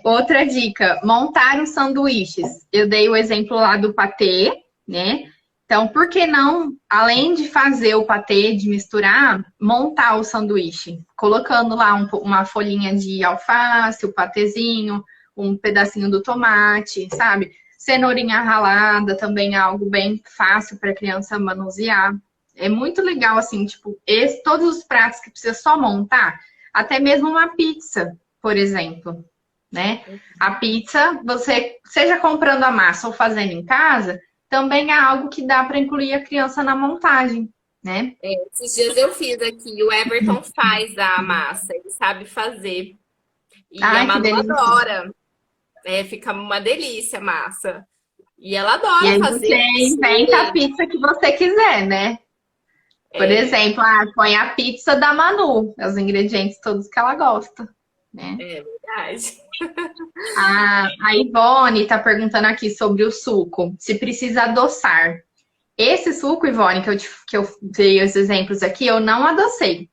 Speaker 2: Outra dica, montar os sanduíches. Eu dei o exemplo lá do patê, né? Então, por que não, além de fazer o patê, de misturar, montar o sanduíche? Colocando lá uma folhinha de alface, o patezinho, um pedacinho do tomate, sabe? Cenourinha ralada também é algo bem fácil para a criança manusear. É muito legal, assim, tipo, todos os pratos que precisa só montar, até mesmo uma pizza, por exemplo, né? A pizza, você, seja comprando a massa ou fazendo em casa, também é algo que dá para incluir a criança na montagem, né?
Speaker 1: Esses dias eu fiz aqui, o Everton faz a massa, ele sabe fazer. E a
Speaker 2: Ai, que
Speaker 1: Manu
Speaker 2: delícia.
Speaker 1: adora. Fica uma delícia a massa. E ela
Speaker 2: E
Speaker 1: adora
Speaker 2: aí você
Speaker 1: fazer,
Speaker 2: inventa a
Speaker 1: mexer.
Speaker 2: pizza que você quiser, né? Por
Speaker 1: É,
Speaker 2: exemplo, põe a pizza da Manu, os ingredientes todos que ela gosta, né?
Speaker 1: é verdade.
Speaker 2: A Ivone está perguntando aqui sobre o suco, se precisa adoçar. Esse suco, Ivone, que eu dei os exemplos aqui, eu não adocei.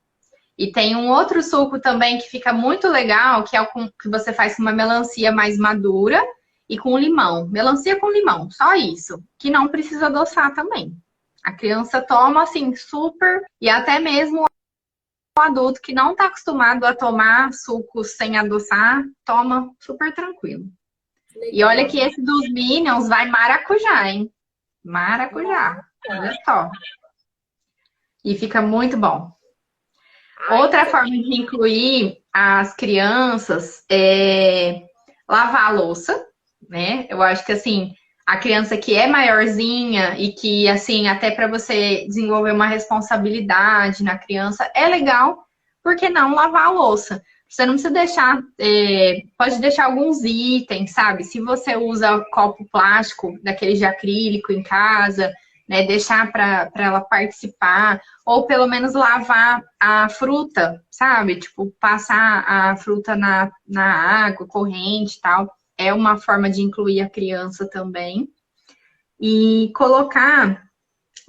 Speaker 2: E tem um outro suco também que fica muito legal, que é que você faz com uma melancia mais madura e com limão. Melancia com limão, só isso. Que não precisa adoçar também. A criança toma assim, super, e até mesmo o adulto que não está acostumado a tomar sucos sem adoçar, toma super tranquilo. E olha
Speaker 1: Legal.
Speaker 2: que esse dos Minions vai maracujá, hein? Maracujá. Olha só. E fica muito bom.
Speaker 1: Ai,
Speaker 2: Outra forma de incluir as crianças é lavar a louça, né? Eu acho que assim, a criança que é maiorzinha e que assim, até para você desenvolver uma responsabilidade na criança, é legal, por que não lavar a louça? Você não precisa deixar, pode deixar alguns itens, sabe? Se você usa copo plástico, daquele de acrílico em casa, né? Deixar para ela participar ou pelo menos lavar a fruta, sabe? Tipo, passar a fruta na água corrente e tal. É uma forma de incluir a criança também. E colocar,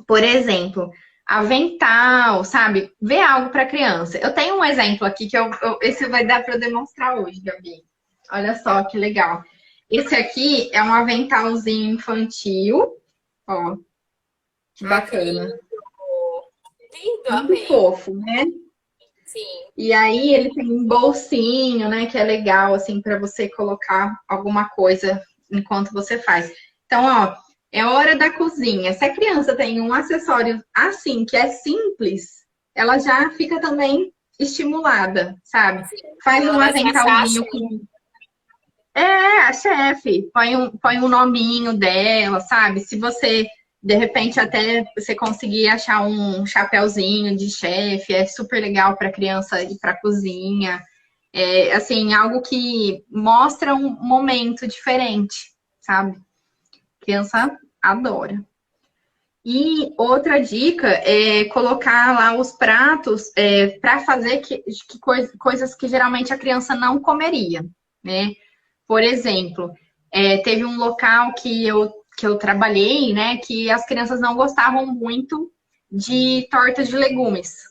Speaker 2: por exemplo, avental, sabe? Ver algo para criança. Eu tenho um exemplo aqui que esse vai dar para demonstrar hoje, Gabi. Olha só que legal. Esse aqui é um aventalzinho infantil. Ó, que
Speaker 1: ai, que
Speaker 2: bacana.
Speaker 1: lindo. Lindo,
Speaker 2: Muito
Speaker 1: amei.
Speaker 2: fofo, né?
Speaker 1: Sim.
Speaker 2: E aí ele tem um bolsinho, né, que é legal assim para você colocar alguma coisa enquanto você faz. Então, ó, é hora da cozinha. Se a criança tem um acessório assim, que é simples, ela já fica também estimulada, sabe?
Speaker 1: Sim.
Speaker 2: Faz
Speaker 1: Ela
Speaker 2: um
Speaker 1: vai se achar
Speaker 2: aventalzinho
Speaker 1: cheia.
Speaker 2: com a chefe, põe um nominho dela, sabe? Se você, de repente, até você conseguir achar um chapéuzinho de chefe, é super legal para criança ir para a cozinha. É, assim, algo que mostra um momento diferente, sabe? Criança adora. E outra dica é colocar lá os pratos para fazer coisas que geralmente a criança não comeria, né? Por exemplo, teve um local que eu trabalhei, né, que as crianças não gostavam muito de torta de legumes.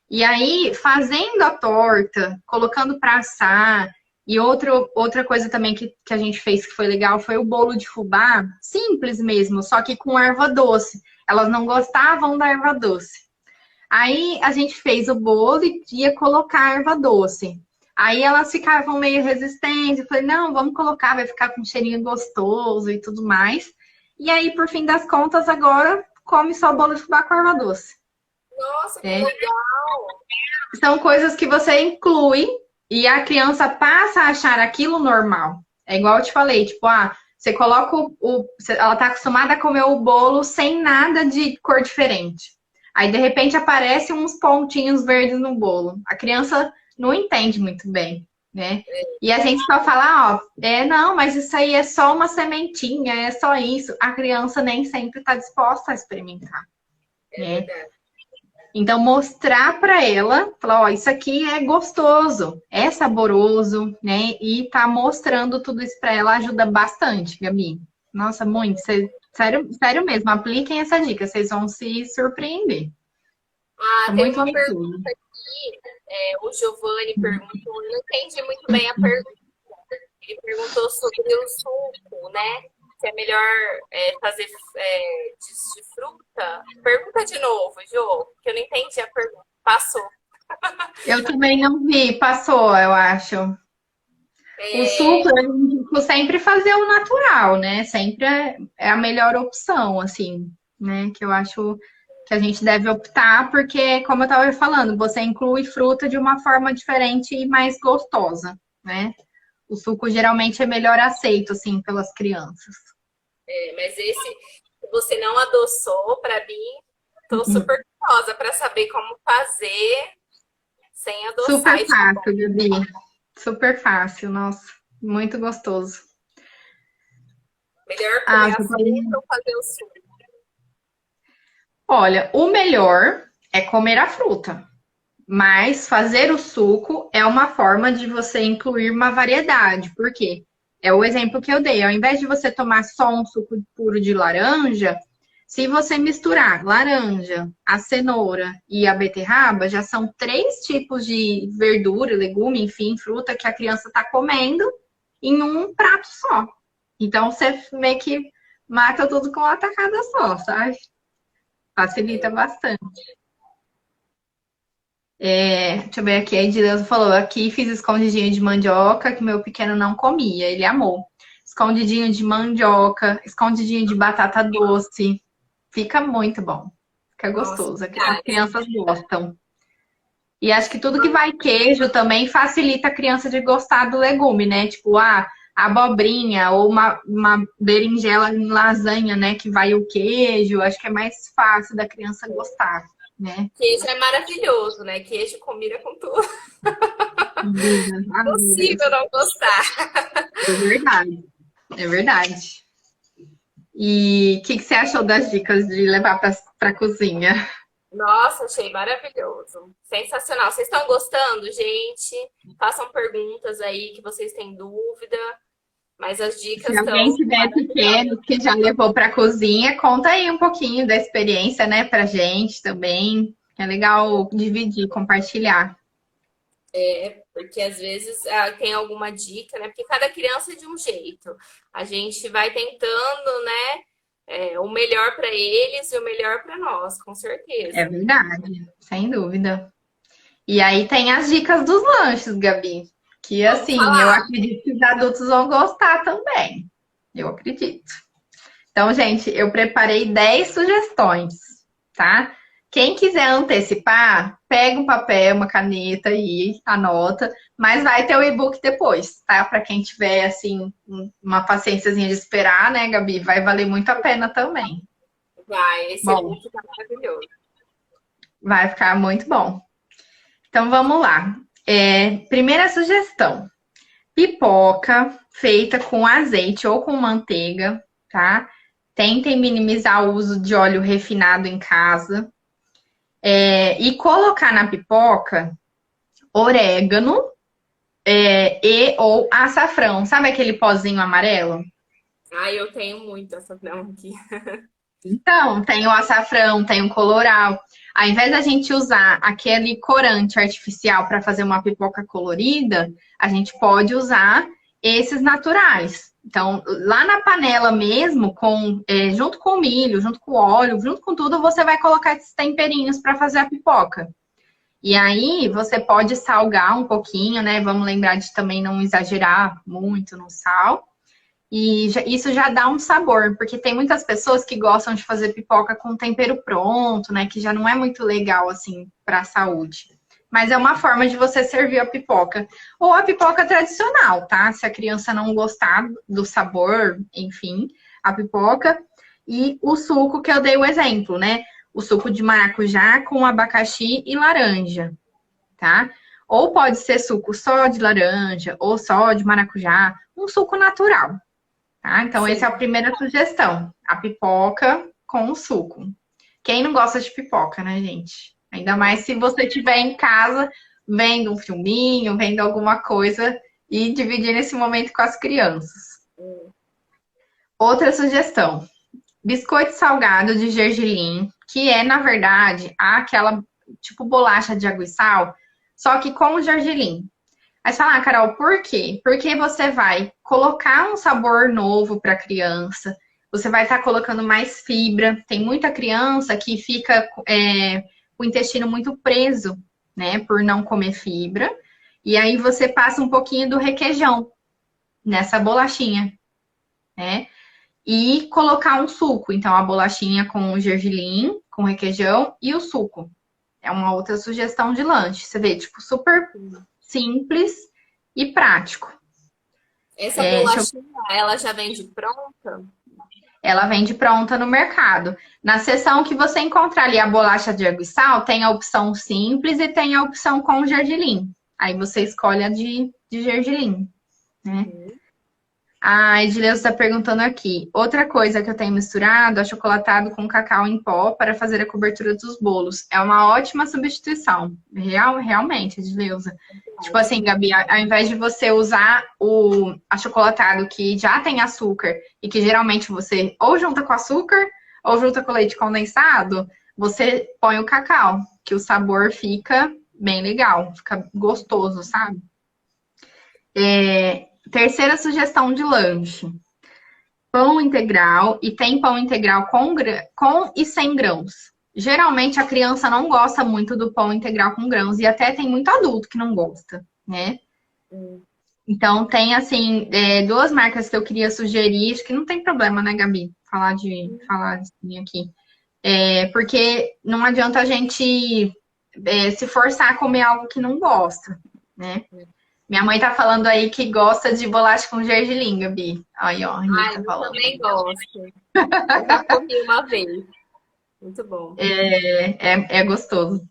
Speaker 2: E aí, fazendo a torta, colocando para assar, e outra coisa também que a gente fez que foi legal foi o bolo de fubá, simples mesmo, só que com erva doce. Elas não gostavam da erva doce. Aí a gente fez o bolo e ia colocar erva doce. Aí elas ficavam meio resistentes. Eu falei, não, vamos colocar, vai ficar com um cheirinho gostoso e tudo mais. E aí, por fim das contas, agora come só bolo de fubá com erva doce.
Speaker 1: Nossa, que
Speaker 2: Né?
Speaker 1: legal.
Speaker 2: São coisas que você inclui e a criança passa a achar aquilo normal. É igual eu te falei, tipo, você coloca ela tá acostumada a comer o bolo sem nada de cor diferente. Aí, de repente, aparecem uns pontinhos verdes no bolo. A criança não entende muito bem, né? E a gente só fala, ó, não, mas isso aí é só uma sementinha, é só isso. A criança nem sempre está disposta a experimentar,
Speaker 1: É
Speaker 2: né?
Speaker 1: verdade.
Speaker 2: Então, mostrar para ela, falar, ó, isso aqui é gostoso, é saboroso, né? E tá mostrando tudo isso para ela ajuda bastante, Gabi. Nossa, muito. Sério, sério mesmo, apliquem essa dica, vocês vão se surpreender.
Speaker 1: Ah,
Speaker 2: É
Speaker 1: tem
Speaker 2: muito
Speaker 1: uma
Speaker 2: gostoso.
Speaker 1: pergunta aqui, o Giovanni perguntou, eu não entendi muito bem a pergunta. Ele perguntou sobre o suco, né? Se é melhor fazer de fruta. Pergunta de novo, Jô, que eu não entendi a pergunta. Passou.
Speaker 2: Eu também não vi, passou, eu acho. O
Speaker 1: É,
Speaker 2: suco, eu indico sempre fazer o natural, né? Sempre é a melhor opção, assim, né? Que eu acho que a gente deve optar, porque, como eu estava falando, você inclui fruta de uma forma diferente e mais gostosa, né? O suco geralmente é melhor aceito, assim, pelas crianças.
Speaker 1: mas esse que você não adoçou, para mim, tô super curiosa para saber como fazer sem
Speaker 2: Super
Speaker 1: adoçar. E fica bom.
Speaker 2: fácil, Gabi. Super fácil, nossa, muito gostoso.
Speaker 1: Melhor
Speaker 2: Ah,
Speaker 1: comer a fruta ou fazer o suco?
Speaker 2: olha, o melhor é comer a fruta. Mas fazer o suco é uma forma de você incluir uma variedade. Por quê? É o exemplo que eu dei. Ao invés de você tomar só um suco puro de laranja, se você misturar laranja, a cenoura e a beterraba, já são três tipos de verdura, legume, enfim, fruta que a criança está comendo em um prato só. Então você meio que mata tudo com uma tacada só, sabe? Facilita bastante. Deixa eu ver aqui, a Edileuza falou, aqui fiz escondidinho de mandioca que meu pequeno não comia, ele amou. Escondidinho de mandioca, escondidinho de batata doce. Fica muito bom. Fica
Speaker 1: Nossa,
Speaker 2: gostoso. As
Speaker 1: verdade.
Speaker 2: crianças gostam. E acho que tudo que vai queijo também facilita a criança de gostar do legume, né? Tipo, abobrinha ou uma berinjela em lasanha, né? Que vai o queijo. Acho que é mais fácil da criança gostar, né?
Speaker 1: Queijo é maravilhoso, né? Queijo combina com tudo.
Speaker 2: Combina, adoro.
Speaker 1: Impossível não gostar.
Speaker 2: É verdade, é verdade. E o que você achou das dicas de levar para a cozinha?
Speaker 1: Nossa, achei maravilhoso. Sensacional. Vocês estão gostando, gente? Façam perguntas aí que vocês têm dúvida. Mas as
Speaker 2: Se
Speaker 1: dicas
Speaker 2: alguém
Speaker 1: estão
Speaker 2: tiver
Speaker 1: maravilhosas.
Speaker 2: pequeno que já levou para a cozinha, conta aí um pouquinho da experiência, né, para gente também. É legal dividir, compartilhar.
Speaker 1: Porque às vezes tem alguma dica, né? Porque cada criança é de um jeito. A gente vai tentando, né? O melhor para eles e o melhor para nós, com
Speaker 2: É
Speaker 1: certeza.
Speaker 2: verdade, sem dúvida. E aí tem as dicas dos lanches, Gabi. Que
Speaker 1: Vamos
Speaker 2: assim, eu
Speaker 1: falar.
Speaker 2: acredito que os adultos vão gostar também. Eu acredito. Então, gente, eu preparei 10 sugestões, tá? Quem quiser antecipar, pega um papel, uma caneta e anota, mas vai ter o e-book depois, tá? Para quem tiver, assim, uma paciênciazinha de esperar, né, Gabi? Vai valer muito a pena também.
Speaker 1: Vai, esse
Speaker 2: Bom,
Speaker 1: e-book tá maravilhoso.
Speaker 2: vai ficar muito bom. Então, vamos lá. Primeira sugestão: pipoca feita com azeite ou com manteiga, tá? Tentem minimizar o uso de óleo refinado em casa. E colocar na pipoca orégano e ou açafrão. Sabe aquele pozinho amarelo?
Speaker 1: Ai, eu tenho muito essa não aqui.
Speaker 2: Então, tem o açafrão, tem o coloral. Ao invés da gente usar aquele corante artificial para fazer uma pipoca colorida, a gente pode usar esses naturais. Então, lá na panela mesmo, junto com o milho, junto com o óleo, junto com tudo, você vai colocar esses temperinhos para fazer a pipoca. E aí, você pode salgar um pouquinho, né? Vamos lembrar de também não exagerar muito no sal. E isso já dá um sabor, porque tem muitas pessoas que gostam de fazer pipoca com tempero pronto, né? Que já não é muito legal, assim, para a saúde. Mas é uma forma de você servir a pipoca. Ou a pipoca tradicional, tá? Se a criança não gostar do sabor, enfim, a pipoca. E o suco que eu dei o exemplo, né? O suco de maracujá com abacaxi e laranja, tá? Ou pode ser suco só de laranja, ou só de maracujá, um suco natural. Tá? Então, essa é a
Speaker 1: Sim.
Speaker 2: primeira sugestão. A pipoca com o suco. Quem não gosta de pipoca, né, gente? Ainda mais se você estiver em casa vendo um filminho, vendo alguma coisa e dividindo esse momento com as crianças. Outra sugestão: biscoito salgado de gergelim, que é, na verdade, aquela tipo bolacha de água e sal, só que com gergelim. Aí você fala, ah, Carol, por quê? Porque você vai colocar um sabor novo para a criança, você vai estar colocando mais fibra. Tem muita criança que fica com o intestino muito preso, né, por não comer fibra. E aí você passa um pouquinho do requeijão nessa bolachinha, né? E colocar um suco. Então, a bolachinha com o gergelim, com requeijão e o suco. É uma outra sugestão de lanche. Você vê, tipo, super simples e prático.
Speaker 1: Essa bolachinha, ela já vem de pronta?
Speaker 2: Ela vende pronta no mercado. Na seção que você encontrar ali a bolacha de água e sal, tem a opção simples e tem a opção com gergelim. Aí você escolhe a de gergelim, né? A Edileuza está perguntando aqui. Outra coisa que eu tenho misturado, achocolatado com cacau em pó para fazer a cobertura dos bolos. É uma ótima substituição. Realmente, Edileuza. Tipo assim, Gabi, ao invés de você usar o achocolatado que já tem açúcar e que geralmente você ou junta com açúcar ou junta com leite condensado, você põe o cacau, que o sabor fica bem legal, fica gostoso, sabe? Terceira sugestão de lanche. Pão integral, e tem pão integral com e sem grãos. Geralmente a criança não gosta muito do pão integral com grãos, e até tem muito adulto que não gosta, né? Então tem, assim, duas marcas que eu queria sugerir, acho que não tem problema, né, Gabi? Falar assim aqui. Porque não adianta a gente se forçar a comer algo que não gosta, né? Minha mãe tá falando aí que gosta de bolacha com gergelim, Gabi. Aí, ó, a
Speaker 1: Ai,
Speaker 2: Anitta
Speaker 1: eu
Speaker 2: falando.
Speaker 1: também gosto. Eu já comi uma vez. Muito bom.
Speaker 2: É gostoso.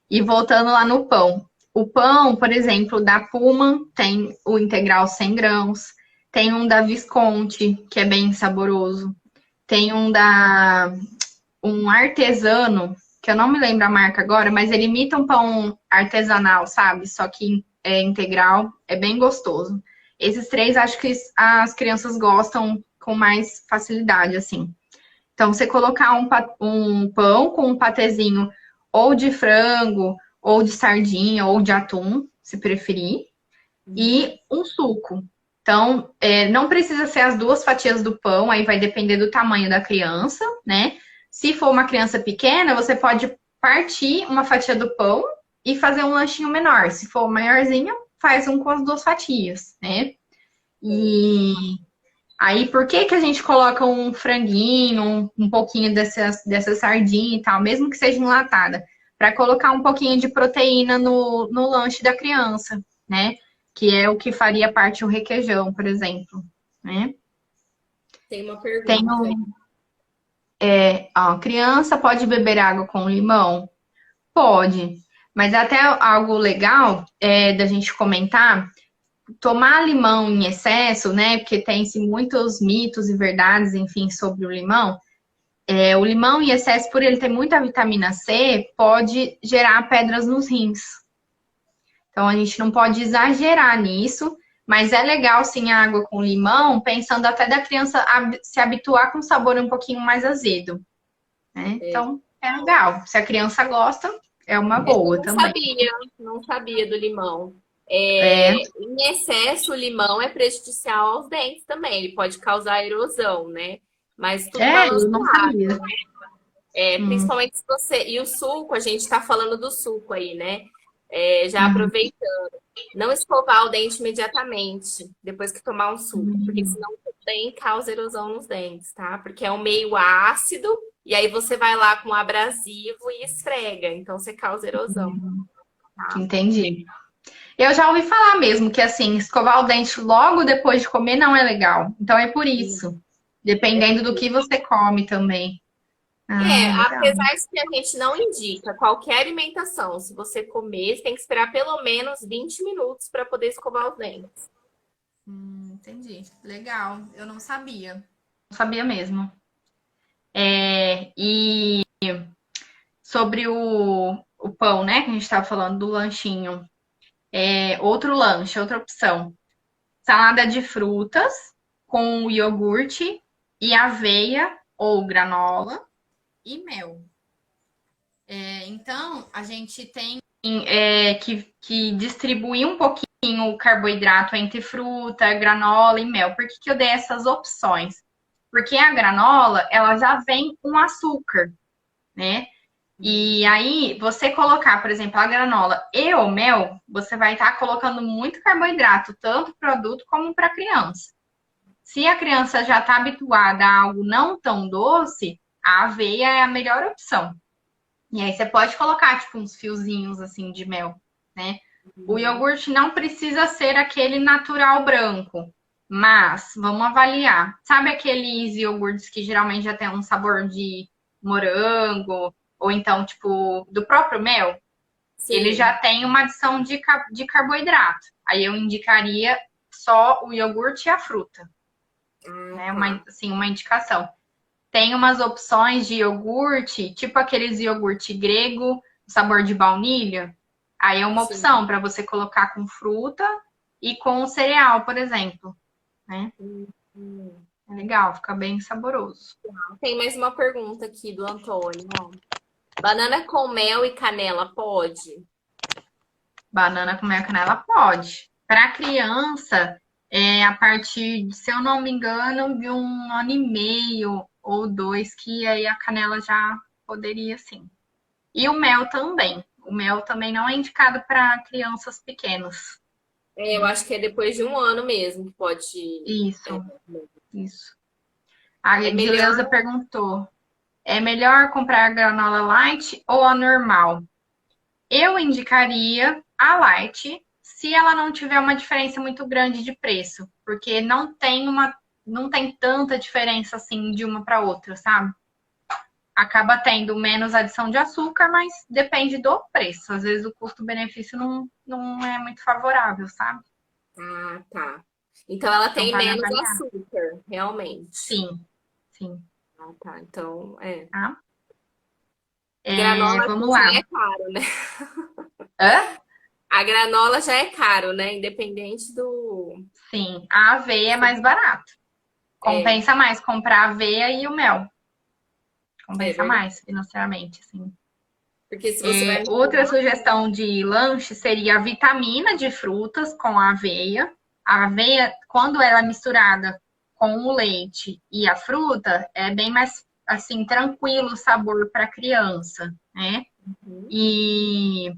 Speaker 2: E voltando lá no pão. O pão, por exemplo, da Puma tem o integral 100 grãos. Tem um da Visconti, que é bem saboroso. Tem um artesano, que eu não me lembro a marca agora, mas ele imita um pão artesanal, sabe? Só que é integral, é bem gostoso. Esses três acho que as crianças gostam com mais facilidade, assim. Então, você colocar um pão com um patezinho ou de frango, ou de sardinha, ou de atum, se preferir, e um suco. Então, não precisa ser as duas fatias do pão, aí vai depender do tamanho da criança, né? Se for uma criança pequena, você pode partir uma fatia do pão e fazer um lanchinho menor. Se for maiorzinho, faz um com as duas fatias, né? E aí, por que que a gente coloca um franguinho, um pouquinho dessa sardinha e tal, mesmo que seja enlatada? Para colocar um pouquinho de proteína no lanche da criança, né? Que é o que faria parte do requeijão, por exemplo, né?
Speaker 1: Tem uma
Speaker 2: Tem
Speaker 1: pergunta aí.
Speaker 2: ó, criança pode beber água com limão? Pode, mas até algo legal da gente comentar, tomar limão em excesso, né? Porque tem-se muitos mitos e verdades, enfim, sobre o limão. O limão em excesso, por ele ter muita vitamina C, pode gerar pedras nos rins. Então a gente não pode exagerar nisso, mas é legal sim a água com limão, pensando até da criança se habituar com um sabor um pouquinho mais azedo, né? Então é legal. Se a criança gosta, é uma
Speaker 1: Eu
Speaker 2: boa
Speaker 1: não
Speaker 2: também.
Speaker 1: sabia, não sabia do limão.
Speaker 2: É,
Speaker 1: Em excesso, o limão é prejudicial aos dentes também. Ele pode causar erosão, né? Mas tudo
Speaker 2: eu não
Speaker 1: balanceado.
Speaker 2: sabia.
Speaker 1: Principalmente se você. E o suco, a gente está falando do suco aí, né? Já
Speaker 2: Uhum.
Speaker 1: aproveitando. Não escovar o dente imediatamente, depois que tomar um suco, porque senão também causa erosão nos dentes, tá? Porque é um meio ácido, e aí você vai lá com um abrasivo e esfrega, então você causa erosão.
Speaker 2: Entendi. Eu já ouvi falar mesmo que assim, escovar o dente logo depois de comer não é legal. Então é por isso. Dependendo do que você come também. Ah, legal.
Speaker 1: Apesar de que a gente não indica qualquer alimentação, se você comer, você tem que esperar pelo menos 20 minutos para poder escovar os dentes.
Speaker 2: Entendi. Legal. Eu não sabia. Não sabia mesmo. E sobre o pão, né? Que a gente estava falando do lanchinho. Outro lanche, outra opção. Salada de frutas com iogurte e aveia ou granola e mel. Então, a gente tem que distribuir um pouquinho o carboidrato entre fruta, granola e mel. Por que eu dei essas opções? Porque a granola, ela já vem com açúcar, né? E aí, você colocar, por exemplo, a granola e o mel, você vai estar colocando muito carboidrato, tanto para o adulto como para a criança. Se a criança já está habituada a algo não tão doce, a aveia é a melhor opção. E aí você pode colocar, tipo, uns fiozinhos assim de mel, né? O iogurte não precisa ser aquele natural branco, mas vamos avaliar. Sabe aqueles iogurtes que geralmente já tem um sabor de morango, ou então, tipo, do próprio mel? Ele
Speaker 1: Sim.
Speaker 2: já tem uma adição de carboidrato. Aí eu indicaria só o iogurte e a fruta,
Speaker 1: Ah,
Speaker 2: né?
Speaker 1: tá.
Speaker 2: Uma indicação. Tem umas opções de iogurte, tipo aqueles iogurte grego, sabor de baunilha. Aí é uma opção
Speaker 1: Sim.
Speaker 2: para você colocar com fruta e com cereal, por exemplo, né?
Speaker 1: Hum.
Speaker 2: É legal, fica bem saboroso.
Speaker 1: Tem mais uma pergunta aqui do Antônio, ó. Banana com mel e canela pode?
Speaker 2: Banana com mel e canela pode. Para criança, a partir, se eu não me engano, de 1 ano e meio ou 2, que aí a canela já poderia sim. E o mel também. O mel também não é indicado para crianças pequenas,
Speaker 1: Eu
Speaker 2: né?
Speaker 1: acho que é depois de 1 ano mesmo que pode. É,
Speaker 2: Isso, isso. A
Speaker 1: é melhor.
Speaker 2: Edileuza perguntou: é melhor comprar a granola light ou a normal? Eu indicaria a light se ela não tiver uma diferença muito grande de preço, porque não tem tanta diferença assim de uma para outra, sabe? Acaba tendo menos adição de açúcar, mas depende do preço. Às vezes o custo-benefício não é muito favorável, sabe?
Speaker 1: Ah, tá. Então ela
Speaker 2: Então
Speaker 1: tem
Speaker 2: vale
Speaker 1: menos
Speaker 2: avaliar.
Speaker 1: açúcar, realmente.
Speaker 2: Sim, sim.
Speaker 1: Ah, tá. Então, é.
Speaker 2: Tá?
Speaker 1: Granola
Speaker 2: Vamos
Speaker 1: aqui já é
Speaker 2: lá.
Speaker 1: caro, né?
Speaker 2: Hã?
Speaker 1: A granola já é caro, né? Independente do.
Speaker 2: Sim, a aveia é mais barato.
Speaker 1: É,
Speaker 2: Compensa mais comprar a aveia e o mel.
Speaker 1: é
Speaker 2: Compensa
Speaker 1: verdade.
Speaker 2: mais financeiramente, assim.
Speaker 1: Porque se você vai
Speaker 2: Outra
Speaker 1: misturar.
Speaker 2: sugestão de lanche seria a vitamina de frutas com a aveia. A aveia, quando ela é misturada com o leite e a fruta, é bem mais assim tranquilo o sabor para a criança, né?
Speaker 1: Uhum.
Speaker 2: E,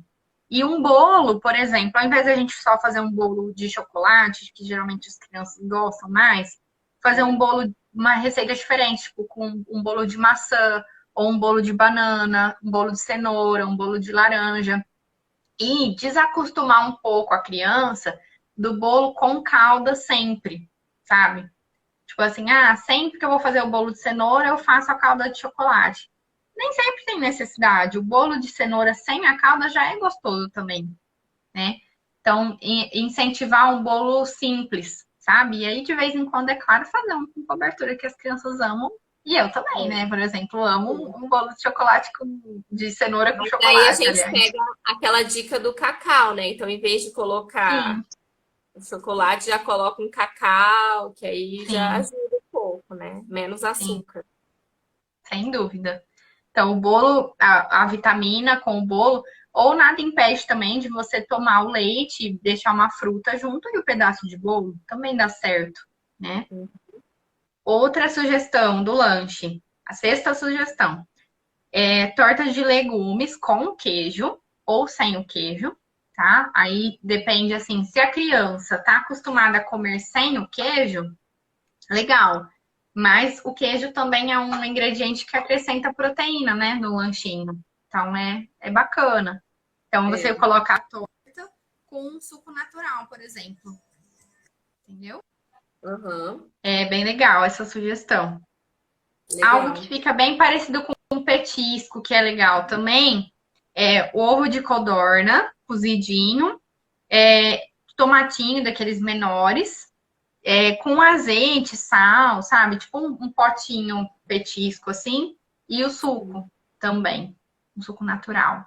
Speaker 2: e um bolo, por exemplo, ao invés de a gente só fazer um bolo de chocolate, que geralmente as crianças gostam mais, fazer um bolo, uma receita diferente, tipo com um bolo de maçã, ou um bolo de banana, um bolo de cenoura, um bolo de laranja. E desacostumar um pouco a criança do bolo com calda sempre, sabe? Tipo assim, sempre que eu vou fazer o bolo de cenoura, eu faço a calda de chocolate. Nem sempre tem necessidade. O bolo de cenoura sem a calda já é gostoso também, né? Então, incentivar um bolo simples, sabe? E aí, de vez em quando, é claro, fazer um com cobertura que as crianças amam. E eu também,
Speaker 1: É,
Speaker 2: né? Por exemplo, amo
Speaker 1: sim.
Speaker 2: um bolo de chocolate de cenoura com
Speaker 1: Mas daí a
Speaker 2: chocolate,
Speaker 1: gente
Speaker 2: aliás.
Speaker 1: pega aquela dica do cacau, né? Então, em vez de colocar
Speaker 2: Sim,
Speaker 1: o chocolate, já coloca um cacau, que aí já
Speaker 2: sim,
Speaker 1: ajuda um pouco, né? Menos
Speaker 2: sim,
Speaker 1: açúcar.
Speaker 2: sem dúvida. Então, o bolo, a vitamina com o bolo, ou nada impede também de você tomar o leite, deixar uma fruta junto e o pedaço de bolo, também dá certo, né? Outra sugestão do lanche, a sexta sugestão, torta de legumes com queijo ou sem o queijo, tá? Aí depende assim, se a criança tá acostumada a comer sem o queijo, legal. Mas o queijo também é um ingrediente que acrescenta proteína, né, no lanchinho. Então é bacana. Então você
Speaker 1: É.
Speaker 2: coloca a torta com um suco natural, por exemplo. Entendeu?
Speaker 1: Aham.
Speaker 2: É bem legal essa sugestão. Algo que
Speaker 1: Legal.
Speaker 2: fica bem parecido com um petisco, que é legal também, é o ovo de codorna cozidinho, tomatinho daqueles menores, com azeite, sal, sabe? Tipo um potinho petisco assim, e o suco também, um suco natural.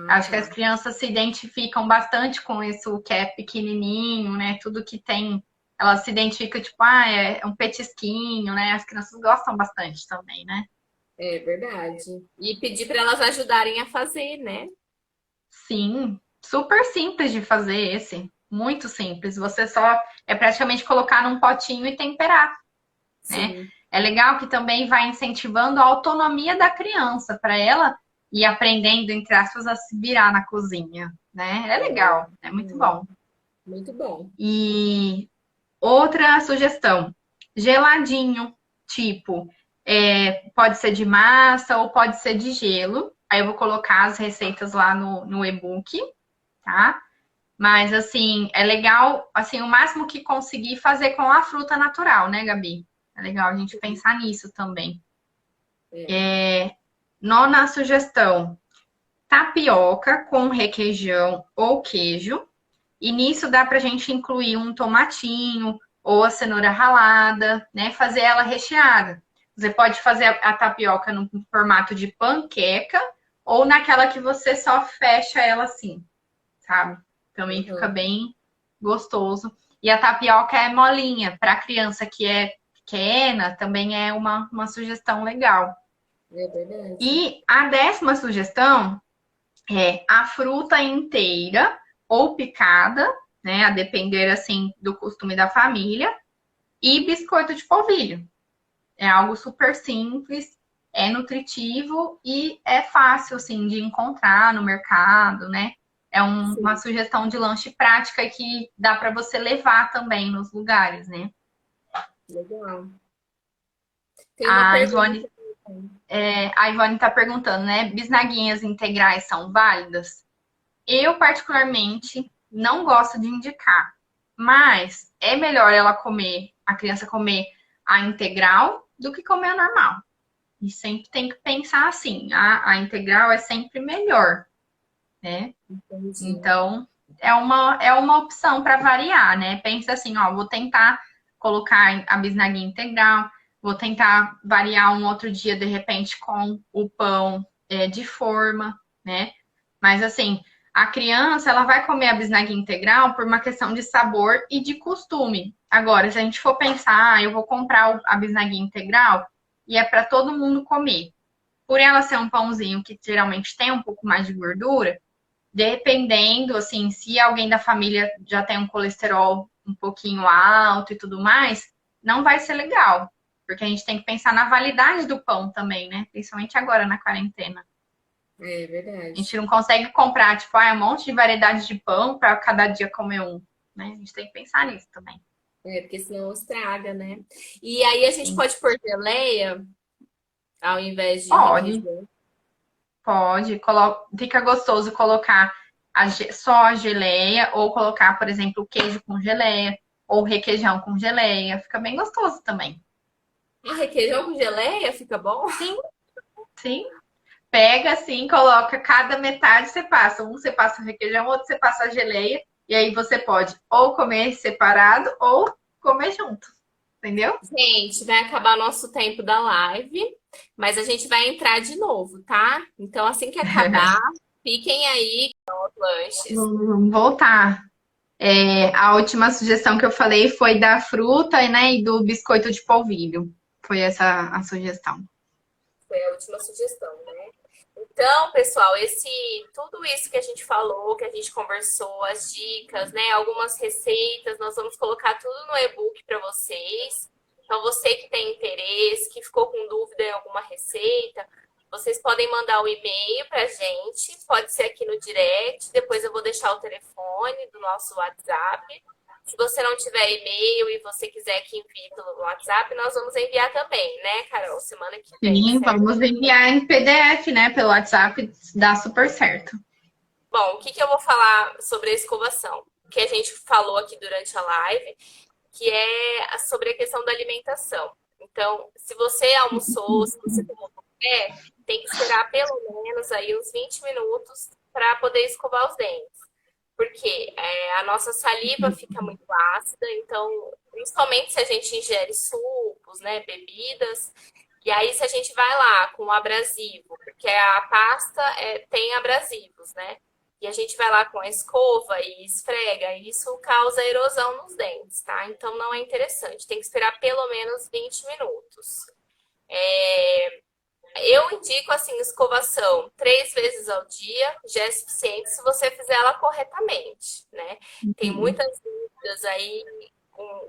Speaker 1: Ah,
Speaker 2: Acho que as
Speaker 1: tá.
Speaker 2: crianças se identificam bastante com isso que é pequenininho, né? Tudo que tem, elas se identificam, tipo, é um petisquinho, né? As crianças gostam bastante também, né?
Speaker 1: É verdade. E pedir para elas ajudarem a fazer, né?
Speaker 2: Sim, super simples de fazer esse. Muito simples. Você só é praticamente colocar num potinho e temperar, né?
Speaker 1: Sim.
Speaker 2: É legal que também vai incentivando a autonomia da criança para ela ir aprendendo, entre aspas, a se virar na cozinha, né? É
Speaker 1: É,
Speaker 2: legal, é muito bom.
Speaker 1: muito bom.
Speaker 2: E outra sugestão, geladinho, tipo, pode ser de massa ou pode ser de gelo. Aí eu vou colocar as receitas lá no e-book, tá? Mas, assim, é legal, assim, o máximo que conseguir fazer com a fruta natural, né, Gabi? É legal a gente pensar nisso também.
Speaker 1: É.
Speaker 2: Nona sugestão, tapioca com requeijão ou queijo. E nisso dá pra gente incluir um tomatinho ou a cenoura ralada, né? Fazer ela recheada. Você pode fazer a tapioca no formato de panqueca ou naquela que você só fecha ela assim, sabe? Também fica
Speaker 1: Uhum.
Speaker 2: bem gostoso. E a tapioca é molinha. Para criança que é pequena, também é uma sugestão legal.
Speaker 1: É verdade.
Speaker 2: E a décima sugestão é a fruta inteira ou picada, né? A depender assim do costume da família, e biscoito de polvilho. É algo super simples, é nutritivo e é fácil assim de encontrar no mercado, né? É uma
Speaker 1: Sim,
Speaker 2: sugestão de lanche prática que dá para você levar também nos lugares, né?
Speaker 1: legal. Tem uma
Speaker 2: A
Speaker 1: pergunta.
Speaker 2: Ivone, a Ivone está perguntando, né? Bisnaguinhas integrais são válidas? Eu, particularmente, não gosto de indicar, mas é melhor ela comer, a criança comer a integral do que comer a normal. E sempre tem que pensar assim, a integral é sempre melhor, né?
Speaker 1: Entendi.
Speaker 2: Então, é uma opção para variar, né? Pensa assim, ó, vou tentar colocar a bisnaguinha integral, vou tentar variar um outro dia, de repente, com o pão de forma, né? Mas assim, a criança, ela vai comer a bisnaguinha integral por uma questão de sabor e de costume. Agora, se a gente for pensar, eu vou comprar a bisnaguinha integral e é para todo mundo comer. Por ela ser um pãozinho que geralmente tem um pouco mais de gordura, dependendo, assim, se alguém da família já tem um colesterol um pouquinho alto e tudo mais, não vai ser legal. Porque a gente tem que pensar na validade do pão também, né? Principalmente agora na quarentena.
Speaker 1: É
Speaker 2: A gente
Speaker 1: verdade.
Speaker 2: não consegue comprar, tipo, um monte de variedade de pão para cada dia comer um, né? A gente tem que pensar nisso também.
Speaker 1: É, porque senão estraga, né? E aí a gente
Speaker 2: Sim.
Speaker 1: pode pôr geleia ao invés de
Speaker 2: Pode,
Speaker 1: requeijão.
Speaker 2: pode. Fica gostoso colocar só a geleia ou colocar, por exemplo, o queijo com geleia ou requeijão com geleia. Fica bem gostoso também.
Speaker 1: Ah, requeijão com geleia fica bom?
Speaker 2: Sim, sim. Pega assim, coloca cada metade, você passa. Um você passa o requeijão, outro você passa a geleia. E aí você pode ou comer separado ou comer junto. Entendeu?
Speaker 1: Gente, vai acabar nosso tempo da live, mas a gente vai entrar de novo, tá? Então, assim que acabar, fiquem aí com os lanches.
Speaker 2: Vamos voltar. A última sugestão que eu falei foi da fruta, né, e do biscoito de polvilho. Foi essa a sugestão.
Speaker 1: Foi a última sugestão, né? Então, pessoal, tudo isso que a gente falou, que a gente conversou, as dicas, né, algumas receitas, nós vamos colocar tudo no e-book para vocês. Então, você que tem interesse, que ficou com dúvida em alguma receita, vocês podem mandar o e-mail para a gente, pode ser aqui no direct, depois eu vou deixar o telefone do nosso WhatsApp. Se você não tiver e-mail e você quiser que envie pelo WhatsApp, nós vamos enviar também, né, Carol? Semana que vem,
Speaker 2: Sim,
Speaker 1: certo?
Speaker 2: vamos enviar em PDF, né, pelo WhatsApp, dá super certo.
Speaker 1: Bom, o que que eu vou falar sobre a escovação? Que a gente falou aqui durante a live, que é sobre a questão da alimentação. Então, se você almoçou, se você tomou café, tem que esperar pelo menos aí uns 20 minutos para poder escovar os dentes. Porque a nossa saliva fica muito ácida, então, principalmente se a gente ingere sucos, né, bebidas, E aí, se a gente vai lá com o abrasivo, porque a pasta tem abrasivos, né? E a gente vai lá com a escova e esfrega, isso causa erosão nos dentes, tá? Então não é interessante, tem que esperar pelo menos 20 minutos. Eu indico, assim, escovação 3 vezes ao dia, já é suficiente se você fizer ela corretamente, né? Tem
Speaker 2: Uhum.
Speaker 1: muitas dúvidas aí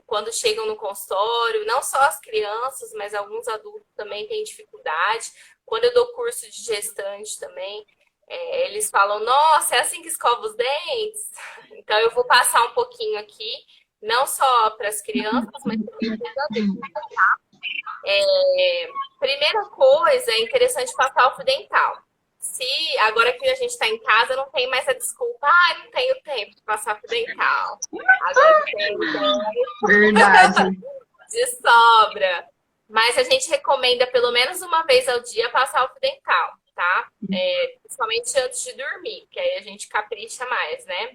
Speaker 1: quando chegam no consultório, não só as crianças, mas alguns adultos também têm dificuldade. Quando eu dou curso de gestante também, eles falam, nossa, é assim que escova os dentes? Então eu vou passar um pouquinho aqui, não só para as crianças, mas também para os adultos. Primeira coisa, é interessante passar o fio dental. Se agora que a gente está em casa, não tem mais a desculpa, não tenho tempo de passar fio dental. Agora tem
Speaker 2: Verdade.
Speaker 1: de sobra. Mas a gente recomenda pelo menos uma vez ao dia passar o fio dental, tá? Principalmente antes de dormir, que aí a gente capricha mais, né?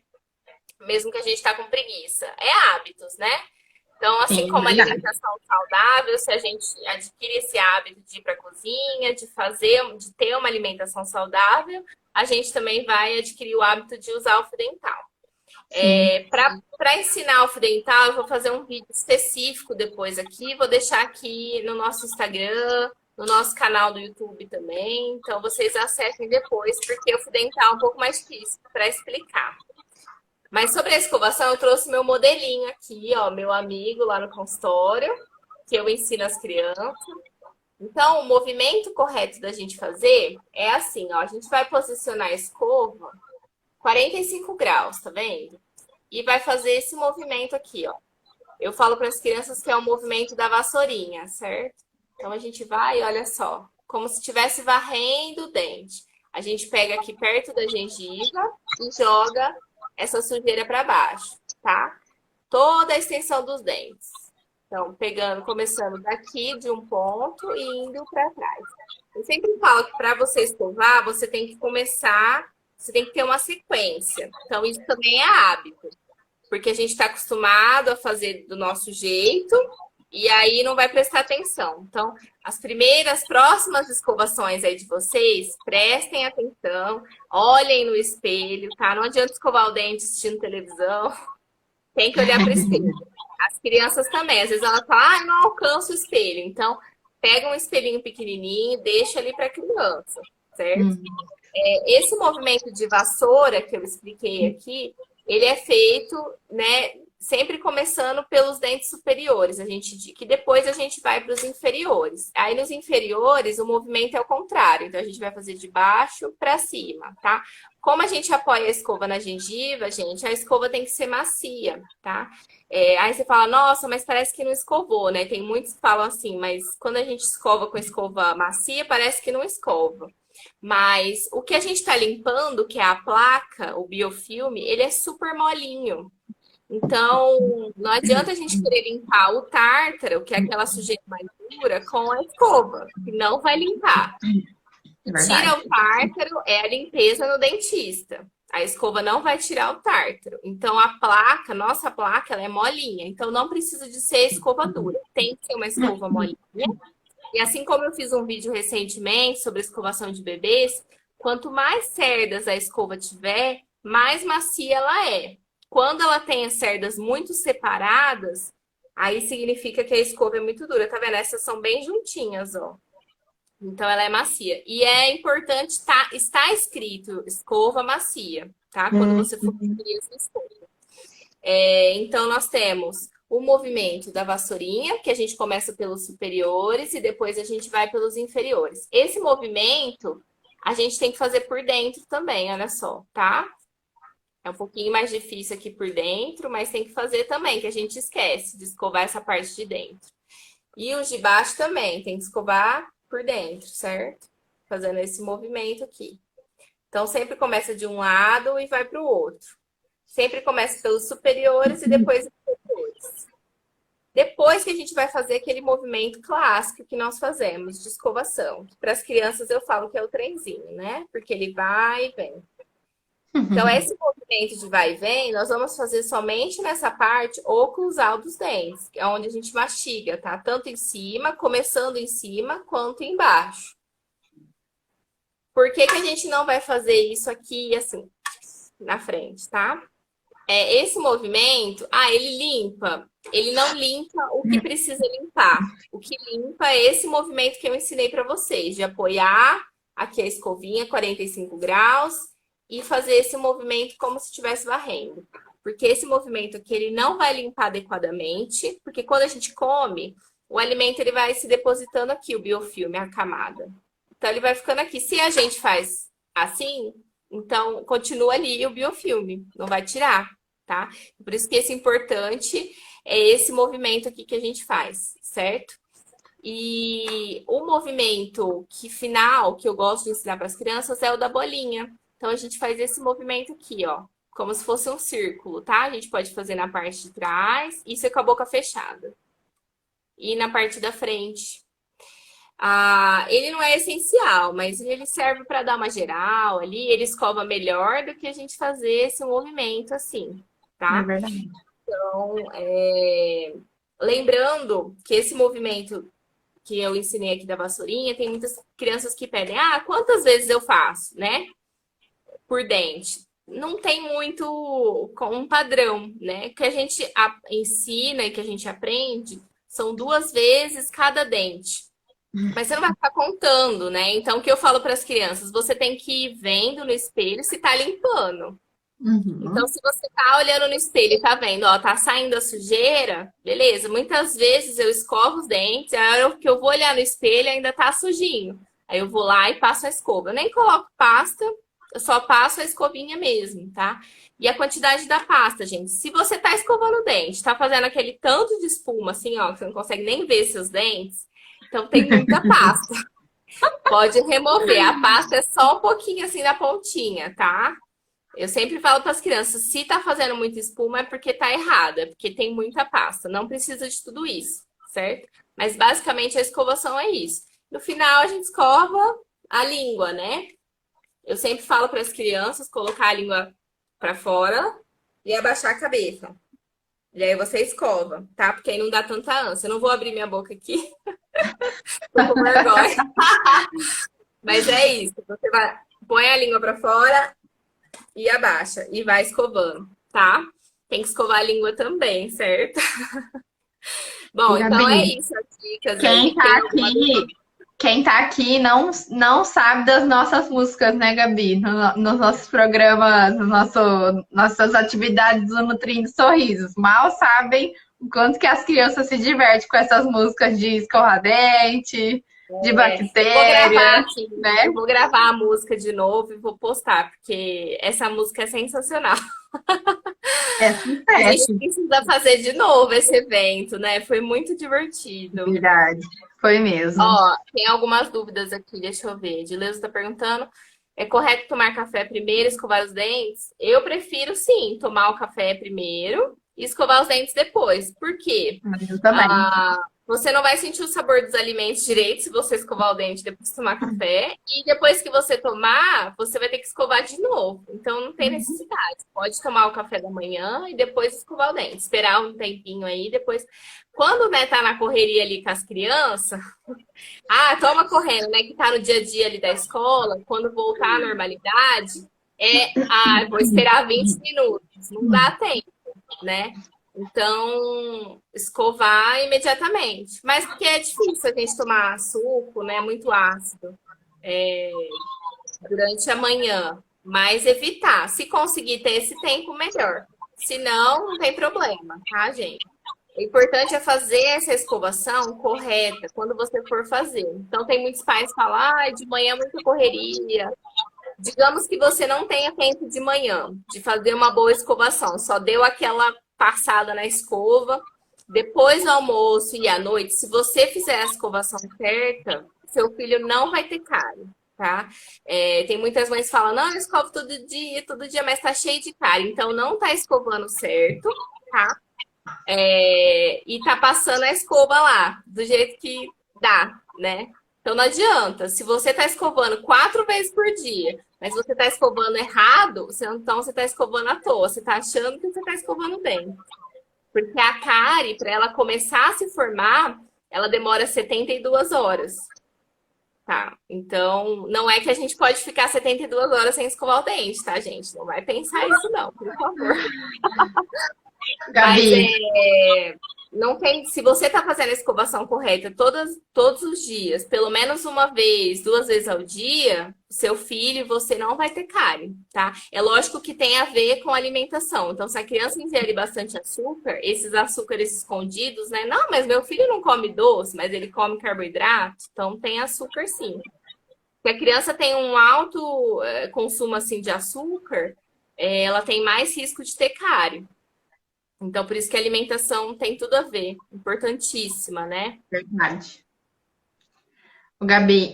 Speaker 1: Mesmo que a gente tá com preguiça. É hábitos, né? Então, assim
Speaker 2: Sim,
Speaker 1: como a
Speaker 2: verdade.
Speaker 1: alimentação saudável, se a gente adquire esse hábito de ir para a cozinha, de ter uma alimentação saudável, a gente também vai adquirir o hábito de usar o fio dental.
Speaker 2: Sim.
Speaker 1: Para ensinar o fio dental, eu vou fazer um vídeo específico depois aqui, vou deixar aqui no nosso Instagram, no nosso canal do YouTube também. Então, vocês acessem depois, porque o fio dental é um pouco mais difícil para explicar. Mas sobre a escovação, eu trouxe meu modelinho aqui, ó, meu amigo lá no consultório, que eu ensino as crianças. Então, o movimento correto da gente fazer é assim, ó, a gente vai posicionar a escova 45 graus, tá vendo? E vai fazer esse movimento aqui, ó. Eu falo para as crianças que é o movimento da vassourinha, certo? Então a gente vai, olha só, como se estivesse varrendo o dente. A gente pega aqui perto da gengiva e joga essa sujeira para baixo, tá? Toda a extensão dos dentes. Então, começando daqui de um ponto e indo para trás. Eu sempre falo que para você escovar, você tem que começar, você tem que ter uma sequência. Então, isso também é hábito, porque a gente está acostumado a fazer do nosso jeito e aí não vai prestar atenção. Então, próximas escovações aí de vocês, prestem atenção, olhem no espelho, tá? Não adianta escovar o dente assistindo televisão, tem que olhar para o espelho. As crianças também, às vezes elas falam, não alcanço o espelho. Então, pega um espelhinho pequenininho, deixa ali para a criança, certo?
Speaker 2: Hum.
Speaker 1: Esse movimento de vassoura que eu expliquei aqui, ele é feito, né, sempre começando pelos dentes superiores, que depois a gente vai para os inferiores. Aí nos inferiores o movimento é o contrário, então a gente vai fazer de baixo para cima, tá? Como a gente apoia a escova na gengiva, gente, a escova tem que ser macia, tá? Aí você fala, nossa, mas parece que não escovou, né? Tem muitos que falam assim, mas quando a gente escova com escova macia, parece que não escova. Mas o que a gente está limpando, que é a placa, o biofilme, ele é super molinho. Então, não adianta a gente querer limpar o tártaro, que é aquela sujeira mais dura, com a escova, que não vai limpar.
Speaker 2: É
Speaker 1: Tira
Speaker 2: verdade.
Speaker 1: o tártaro é a limpeza no dentista. A escova não vai tirar o tártaro. Então, nossa placa, ela é molinha. Então, não precisa de ser escova dura. Tem que ser uma escova molinha. E assim como eu fiz um vídeo recentemente sobre escovação de bebês, quanto mais cerdas a escova tiver, mais macia ela é. Quando ela tem as cerdas muito separadas, aí significa que a escova é muito dura. Tá vendo? Essas são bem juntinhas, ó. Então ela é macia. E é importante está escrito escova macia, tá? Quando
Speaker 2: Hum.
Speaker 1: você for adquirir essa escova. Então nós temos o movimento da vassourinha, que a gente começa pelos superiores e depois a gente vai pelos inferiores. Esse movimento a gente tem que fazer por dentro também, olha só, tá? É um pouquinho mais difícil aqui por dentro, mas tem que fazer também, que a gente esquece de escovar essa parte de dentro. E os de baixo também, tem que escovar por dentro, certo? Fazendo esse movimento aqui. Então, sempre começa de um lado e vai para o outro. Sempre começa pelos superiores e depois os inferiores. Depois que a gente vai fazer aquele movimento clássico que nós fazemos de escovação. Para as crianças eu falo que é o trenzinho, né? Porque ele vai e vem. Então, esse movimento de vai e vem, nós vamos fazer somente nessa parte oclusal dos dentes, que é onde a gente mastiga, tá? Tanto em cima, começando em cima, quanto embaixo. Por que que a gente não vai fazer isso aqui, assim, na frente, tá? Esse movimento, ele limpa. Ele não limpa o que precisa limpar. O que limpa é esse movimento que eu ensinei para vocês, de apoiar aqui a escovinha, 45 graus, e fazer esse movimento como se estivesse varrendo. Porque esse movimento aqui, ele não vai limpar adequadamente, porque quando a gente come, o alimento ele vai se depositando aqui, o biofilme, a camada. Então, ele vai ficando aqui. Se a gente faz assim, então continua ali o biofilme, não vai tirar, tá? Por isso que esse importante é esse movimento aqui que a gente faz, certo? E o movimento final que eu gosto de ensinar para as crianças é o da bolinha. Então, a gente faz esse movimento aqui, ó, como se fosse um círculo, tá? A gente pode fazer na parte de trás, isso é com a boca fechada. E na parte da frente. Ele não é essencial, mas ele serve para dar uma geral ali, ele escova melhor do que a gente fazer esse movimento assim, tá?
Speaker 2: É verdade.
Speaker 1: Então, lembrando que esse movimento que eu ensinei aqui da vassourinha, tem muitas crianças que pedem, quantas vezes eu faço, né? Por dente. Não tem muito com um padrão, né? O que a gente ensina e que a gente aprende são 2 vezes cada dente. Mas você não vai ficar contando, né? Então, o que eu falo para as crianças? Você tem que ir vendo no espelho se tá limpando. Então, se você tá olhando no espelho e tá vendo, ó, tá saindo a sujeira, beleza. Muitas vezes eu escovo os dentes, a hora que eu vou olhar no espelho ainda tá sujinho. Aí eu vou lá e passo a escova. Eu nem coloco pasta, eu só passo a escovinha mesmo, tá? E a quantidade da pasta, gente. Se você tá escovando o dente, tá fazendo aquele tanto de espuma, assim, ó, que você não consegue nem ver seus dentes, então tem muita pasta. Pode remover. A pasta é só um pouquinho assim na pontinha, tá? Eu sempre falo para as crianças, se tá fazendo muita espuma é porque tá errada, é porque tem muita pasta. Não precisa de tudo isso, certo? Mas basicamente a escovação é isso. No final a gente escova a língua, né? Eu sempre falo para as crianças colocar a língua para fora e abaixar a cabeça. E aí você escova, tá? Porque aí não dá tanta ânsia. Eu não vou abrir minha boca aqui. Tô com vergonha. Mas é isso. Você vai, põe a língua para fora e abaixa. E vai escovando, tá? Tem que escovar a língua também, certo? Bom,
Speaker 2: Gabi,
Speaker 1: então é isso. As dicas aí.
Speaker 2: Quem tá aqui não sabe das nossas músicas, né, Gabi? Nos nossos programas, nossas atividades do Nutrindo Sorrisos. Mal sabem o quanto que as crianças se divertem com essas músicas de escovar dente, de bactéria, né?
Speaker 1: Eu vou gravar a música de novo e vou postar, porque essa música é sensacional.
Speaker 2: É
Speaker 1: A
Speaker 2: sucesso.
Speaker 1: gente precisa fazer de novo esse evento, né? Foi muito divertido.
Speaker 2: Verdade. Foi mesmo.
Speaker 1: Ó, tem algumas dúvidas aqui, deixa eu ver. Dileuza está perguntando, é correto tomar café primeiro, escovar os dentes? Eu prefiro, sim, tomar o café primeiro e escovar os dentes depois. Por quê?
Speaker 2: Eu também.
Speaker 1: Você não vai sentir o sabor dos alimentos direito se você escovar o dente depois de tomar café. E depois que você tomar, você vai ter que escovar de novo. Então não tem necessidade. Pode tomar o café da manhã e depois escovar o dente. Esperar um tempinho aí, depois. Quando, né, tá na correria ali com as crianças, toma correndo, né, que tá no dia a dia ali da escola, quando voltar à normalidade, vou esperar 20 minutos. Não dá tempo, né? Então, escovar imediatamente. Mas porque é difícil a gente tomar suco, né? Muito ácido durante a manhã. Mas evitar. Se conseguir ter esse tempo, melhor. Se não, não tem problema, tá, gente? O importante é fazer essa escovação correta quando você for fazer. Então, tem muitos pais que falam, de manhã é muita correria. Digamos que você não tenha tempo de manhã de fazer uma boa escovação. Só deu aquela passada na escova. Depois do almoço e à noite, se você fizer a escovação certa, seu filho não vai ter cárie, tá? Tem muitas mães que falam, não, eu escovo todo dia, mas tá cheio de cárie. Então, não tá escovando certo, tá? E tá passando a escova lá, do jeito que dá, né? Então não adianta. Se você está escovando 4 vezes por dia, mas você está escovando errado, então você está escovando à toa. Você está achando que você está escovando bem. Porque a cárie, para ela começar a se formar, ela demora 72 horas. Tá? Então, não é que a gente pode ficar 72 horas sem escovar o dente, tá, gente? Não vai pensar isso, não, por favor. Mas
Speaker 2: Gabi,
Speaker 1: não tem. Se você está fazendo a escovação correta todos os dias, pelo menos uma vez, 2 vezes ao dia, seu filho e você não vai ter cárie, tá? É lógico que tem a ver com a alimentação. Então, se a criança ingere bastante açúcar, esses açúcares escondidos, né? Não, mas meu filho não come doce, mas ele come carboidrato, então tem açúcar sim. Se a criança tem um alto consumo assim de açúcar, ela tem mais risco de ter cárie. Então, por isso que a alimentação tem tudo a ver. Importantíssima, né?
Speaker 2: verdade. O Gabi,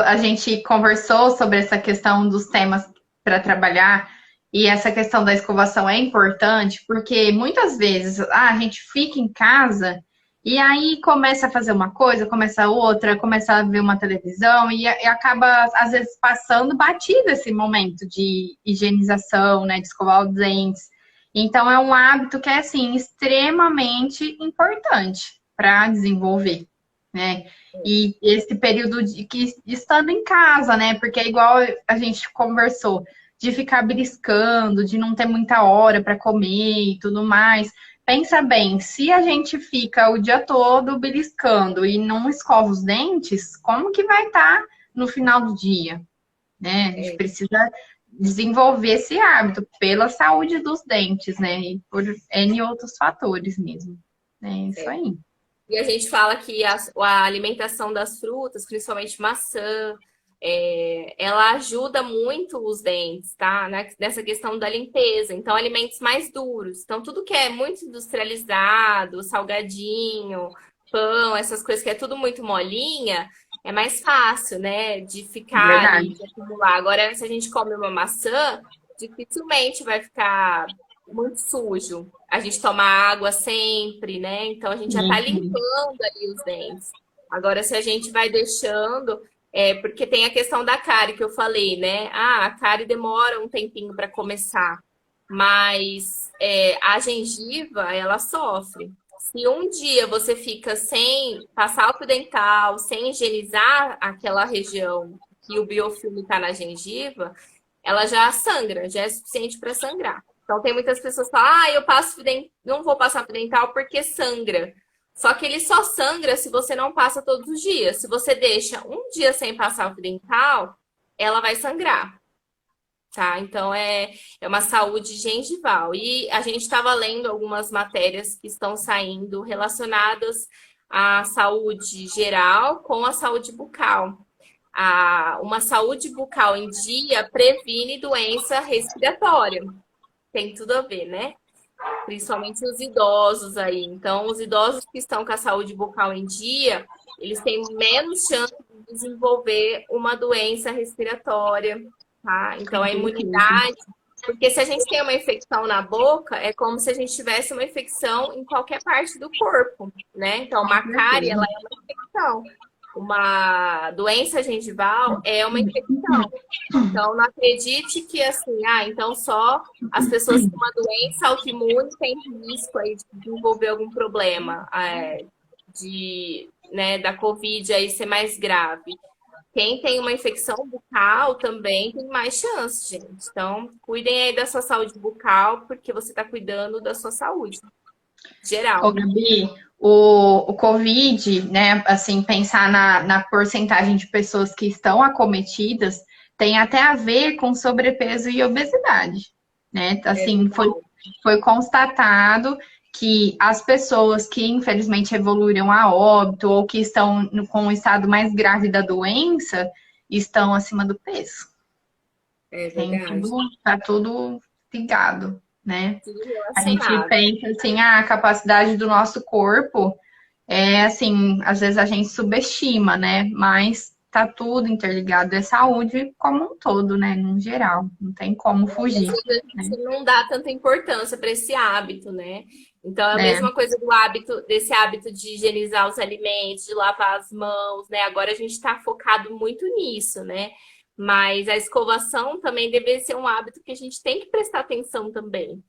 Speaker 2: a gente conversou sobre essa questão dos temas para trabalhar e essa questão da escovação é importante porque muitas vezes a gente fica em casa e aí começa a fazer uma coisa, começa outra, começa a ver uma televisão e acaba, às vezes, passando batido esse momento de higienização, né, de escovar os dentes. Então, é um hábito que é, assim, extremamente importante para desenvolver, né? E esse período que estando em casa, né? Porque é igual a gente conversou, de ficar beliscando, de não ter muita hora para comer e tudo mais. Pensa bem, se a gente fica o dia todo beliscando e não escova os dentes, como que vai estar no final do dia, né? A gente precisa desenvolver esse hábito pela saúde dos dentes, né? E por N outros fatores mesmo. É isso aí.
Speaker 1: E a gente fala que a alimentação das frutas, principalmente maçã, ela ajuda muito os dentes, tá? Nessa questão da limpeza. Então, alimentos mais duros. Então, tudo que é muito industrializado, salgadinho, pão, essas coisas que é tudo muito molinha, é mais fácil, né? De ficar ali,
Speaker 2: Verdade.
Speaker 1: de acumular. Agora, se a gente come uma maçã, dificilmente vai ficar muito sujo. A gente toma água sempre, né? Então a gente já tá
Speaker 2: Uhum.
Speaker 1: limpando ali os dentes. Agora, se a gente vai deixando, porque tem a questão da cárie que eu falei, né? Ah, a cárie demora um tempinho para começar, mas a gengiva, ela sofre. Se um dia você fica sem passar o fio dental, sem higienizar aquela região que o biofilme está na gengiva, ela já sangra, já é suficiente para sangrar. Então, tem muitas pessoas que falam, eu passo não vou passar fio dental porque sangra. Só que ele só sangra se você não passa todos os dias. Se você deixa um dia sem passar o fio dental, ela vai sangrar, tá? Então, é uma saúde gengival. E a gente estava lendo algumas matérias que estão saindo relacionadas à saúde geral com a saúde bucal. Uma saúde bucal em dia previne doença respiratória. Tem tudo a ver, né? Principalmente os idosos aí. Então, os idosos que estão com a saúde bucal em dia, eles têm menos chance de desenvolver uma doença respiratória, tá? Então, a imunidade. Porque se a gente tem uma infecção na boca, é como se a gente tivesse uma infecção em qualquer parte do corpo, né? Então, uma cárie, ela é uma infecção. Uma doença gengival é uma infecção. Então, não acredite que assim, então só as pessoas com uma doença autoimune têm risco aí de desenvolver algum problema da Covid aí ser mais grave. Quem tem uma infecção bucal também tem mais chance, gente. Então, cuidem aí da sua saúde bucal, porque você está cuidando da sua saúde geral.
Speaker 2: Ô, Gabi, o Covid, né, assim, pensar na porcentagem de pessoas que estão acometidas tem até a ver com sobrepeso e obesidade, né? Assim, foi constatado que as pessoas que infelizmente evoluíram a óbito ou que estão com o estado mais grave da doença estão acima do peso.
Speaker 1: É verdade.
Speaker 2: Tá tudo ligado, né?
Speaker 1: Tudo
Speaker 2: A gente
Speaker 1: relacionado.
Speaker 2: pensa assim, a capacidade do nosso corpo é assim, às vezes a gente subestima, né? Mas tá tudo interligado, é saúde como um todo, né? No geral, não tem como
Speaker 1: E às
Speaker 2: fugir,
Speaker 1: vezes a
Speaker 2: né?
Speaker 1: gente não dá tanta importância para esse hábito, né? Então, é a
Speaker 2: É,
Speaker 1: mesma coisa do hábito, desse hábito de higienizar os alimentos, de lavar as mãos, né? Agora a gente está focado muito nisso, né? Mas a escovação também deve ser um hábito que a gente tem que prestar atenção também.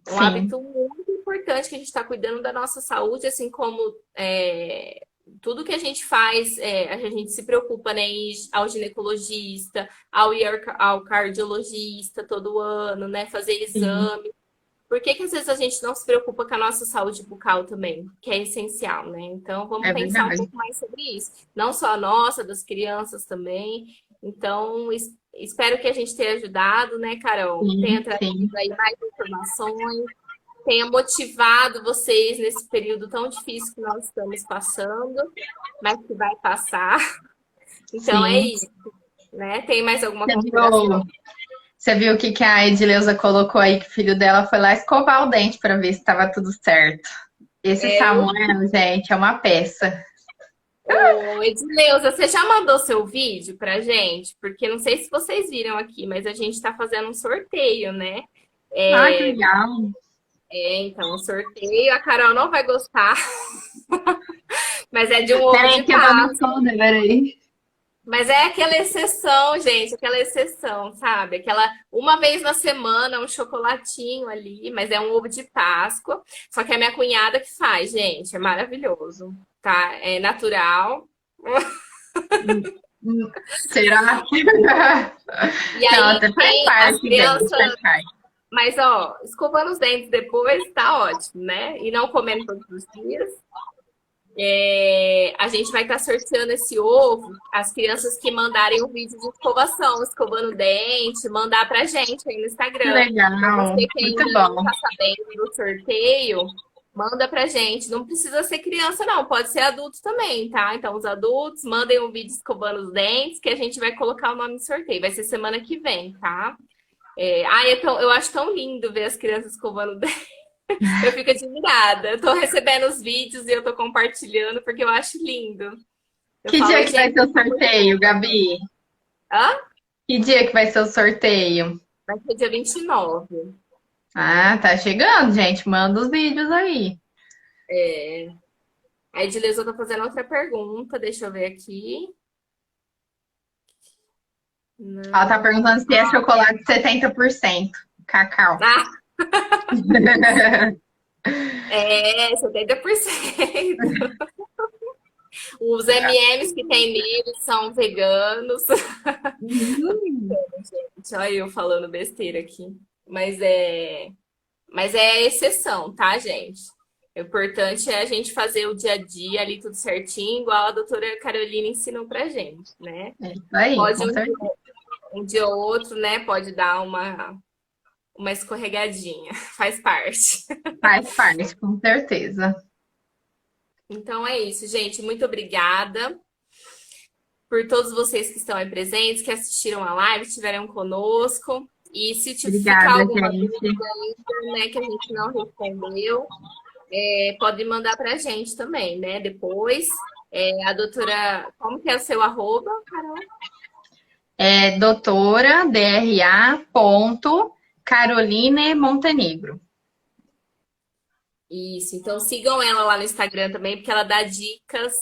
Speaker 1: Um
Speaker 2: sim,
Speaker 1: hábito muito importante que a gente está cuidando da nossa saúde, assim como tudo que a gente faz, a gente se preocupa, né, em ir ao ginecologista, ao cardiologista todo ano, né, fazer
Speaker 2: sim,
Speaker 1: exame. Por que que às vezes a gente não se preocupa com a nossa saúde bucal também, que é essencial, né? Então vamos
Speaker 2: é
Speaker 1: pensar um
Speaker 2: verdade.
Speaker 1: pouco mais sobre isso. Não só a nossa, das crianças também. Então, espero que a gente tenha ajudado, né, Carol? Tenha
Speaker 2: Sim, sim.
Speaker 1: trazido aí mais informações, tenha motivado vocês nesse período tão difícil que nós estamos passando, mas que vai passar. Então é
Speaker 2: Sim.
Speaker 1: isso, né? Tem mais alguma
Speaker 2: Você
Speaker 1: consideração?
Speaker 2: viu, você viu o que que a Edileuza colocou aí, que o filho dela foi lá escovar o dente para ver se estava tudo certo. Esse
Speaker 1: Eu
Speaker 2: Samuel, gente, é uma peça.
Speaker 1: Ô, Edileuza, você já mandou seu vídeo pra gente? Porque não sei se vocês viram aqui, mas a gente tá fazendo um sorteio, né?
Speaker 2: Ah, que
Speaker 1: É,
Speaker 2: legal.
Speaker 1: então, o sorteio, a Carol não vai gostar, mas é de um ovo
Speaker 2: Peraí
Speaker 1: de
Speaker 2: que eu tô no
Speaker 1: Páscoa.
Speaker 2: folder, peraí.
Speaker 1: Mas é aquela exceção, gente, aquela exceção, sabe? Aquela uma vez na semana, um chocolatinho ali, mas é um ovo de Páscoa. Só que é a minha cunhada que faz, gente, é maravilhoso, tá? É natural.
Speaker 2: Será?
Speaker 1: E
Speaker 2: Não,
Speaker 1: aí
Speaker 2: até faz
Speaker 1: tem as
Speaker 2: parte, gente,
Speaker 1: crianças.
Speaker 2: faz parte.
Speaker 1: Mas, ó, escovando os dentes depois, tá ótimo, né? E não comendo todos os dias. A gente vai estar sorteando esse ovo, as crianças que mandarem o vídeo de escovação, escovando o dente, mandar pra gente aí no
Speaker 2: Que
Speaker 1: Instagram. Então,
Speaker 2: legal,
Speaker 1: você que
Speaker 2: muito
Speaker 1: ainda não
Speaker 2: bom.
Speaker 1: tá sabendo do sorteio, manda pra gente. Não precisa ser criança, não, pode ser adulto também, tá? Então, os adultos, mandem um vídeo escovando os dentes, que a gente vai colocar o nome no sorteio. Vai ser semana que vem, tá? Eu acho tão lindo ver as crianças escovando o dente. Eu fico admirada. Eu tô recebendo os vídeos e eu tô compartilhando porque eu acho lindo. Eu
Speaker 2: Que dia
Speaker 1: falo,
Speaker 2: que vai
Speaker 1: gente,
Speaker 2: ser o sorteio, Gabi?
Speaker 1: hã?
Speaker 2: Que dia que vai ser o sorteio?
Speaker 1: Vai ser dia 29.
Speaker 2: Ah, tá chegando, gente. Manda os vídeos aí.
Speaker 1: A Edileuza tá fazendo outra pergunta, deixa eu ver aqui.
Speaker 2: Ela tá
Speaker 1: Não.
Speaker 2: perguntando se é chocolate 70% cacau.
Speaker 1: Ah, é, 70%. Os M&M's que tem nele são veganos.
Speaker 2: Hum,
Speaker 1: Olha eu falando besteira aqui. Mas é exceção, tá, gente? O importante é a gente fazer o dia a dia ali tudo certinho, igual a doutora Carolina ensinou pra gente, né?
Speaker 2: é isso aí,
Speaker 1: Pode
Speaker 2: com certeza.
Speaker 1: um dia ou outro, né? Pode dar uma escorregadinha, faz parte.
Speaker 2: Faz parte, com certeza.
Speaker 1: Então é isso, gente. Muito obrigada por todos vocês que estão aí presentes, que assistiram a live, estiveram conosco. E se ficar
Speaker 2: Obrigada,
Speaker 1: alguma
Speaker 2: gente.
Speaker 1: dúvida ainda, né, que a gente não respondeu, pode mandar para a gente também, né? Depois, a doutora, como que é o seu arroba, Carol?
Speaker 2: É doutora DRA ponto Caroline Montenegro.
Speaker 1: Isso, então sigam ela lá no Instagram também, porque ela dá dicas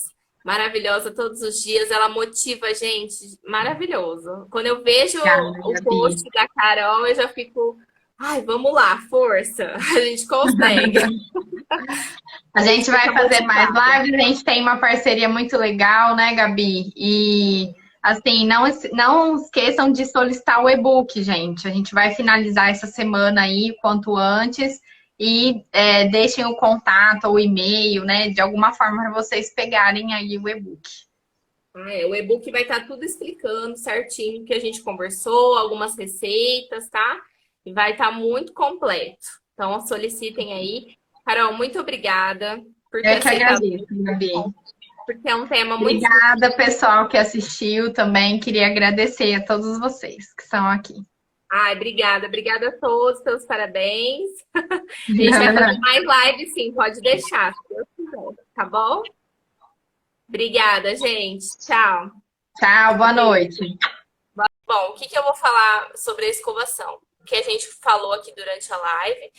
Speaker 1: maravilhosas todos os dias, ela motiva a gente, maravilhoso. Quando eu vejo
Speaker 2: Obrigada,
Speaker 1: o
Speaker 2: Gabi.
Speaker 1: post da Carol, eu já fico, ai, vamos lá, força, a gente consegue.
Speaker 2: A
Speaker 1: A gente
Speaker 2: gente vai
Speaker 1: fica
Speaker 2: fazer mais
Speaker 1: motivada.
Speaker 2: lives, a gente tem uma parceria muito legal, né, Gabi? E assim, não esqueçam de solicitar o e-book, gente. A gente vai finalizar essa semana aí, quanto antes, e deixem o contato, o e-mail, né? De alguma forma para vocês pegarem aí o e-book.
Speaker 1: O e-book vai estar tudo explicando certinho o que a gente conversou, algumas receitas, tá? E vai estar muito completo. Então, solicitem aí. Carol, muito obrigada por ter
Speaker 2: Eu que
Speaker 1: aceitado,
Speaker 2: agradeço, Gabi.
Speaker 1: porque é um tema muito
Speaker 2: Obrigada, pessoal que assistiu também. Queria agradecer a todos vocês que estão aqui.
Speaker 1: Ai, obrigada. Obrigada a todos pelos parabéns. A gente vai fazer mais live, sim, pode deixar, se Deus quiser, tá bom? Obrigada, gente. Tchau.
Speaker 2: Tchau, boa noite.
Speaker 1: Bom, o que que eu vou falar sobre a escovação? Que a gente falou aqui durante a live,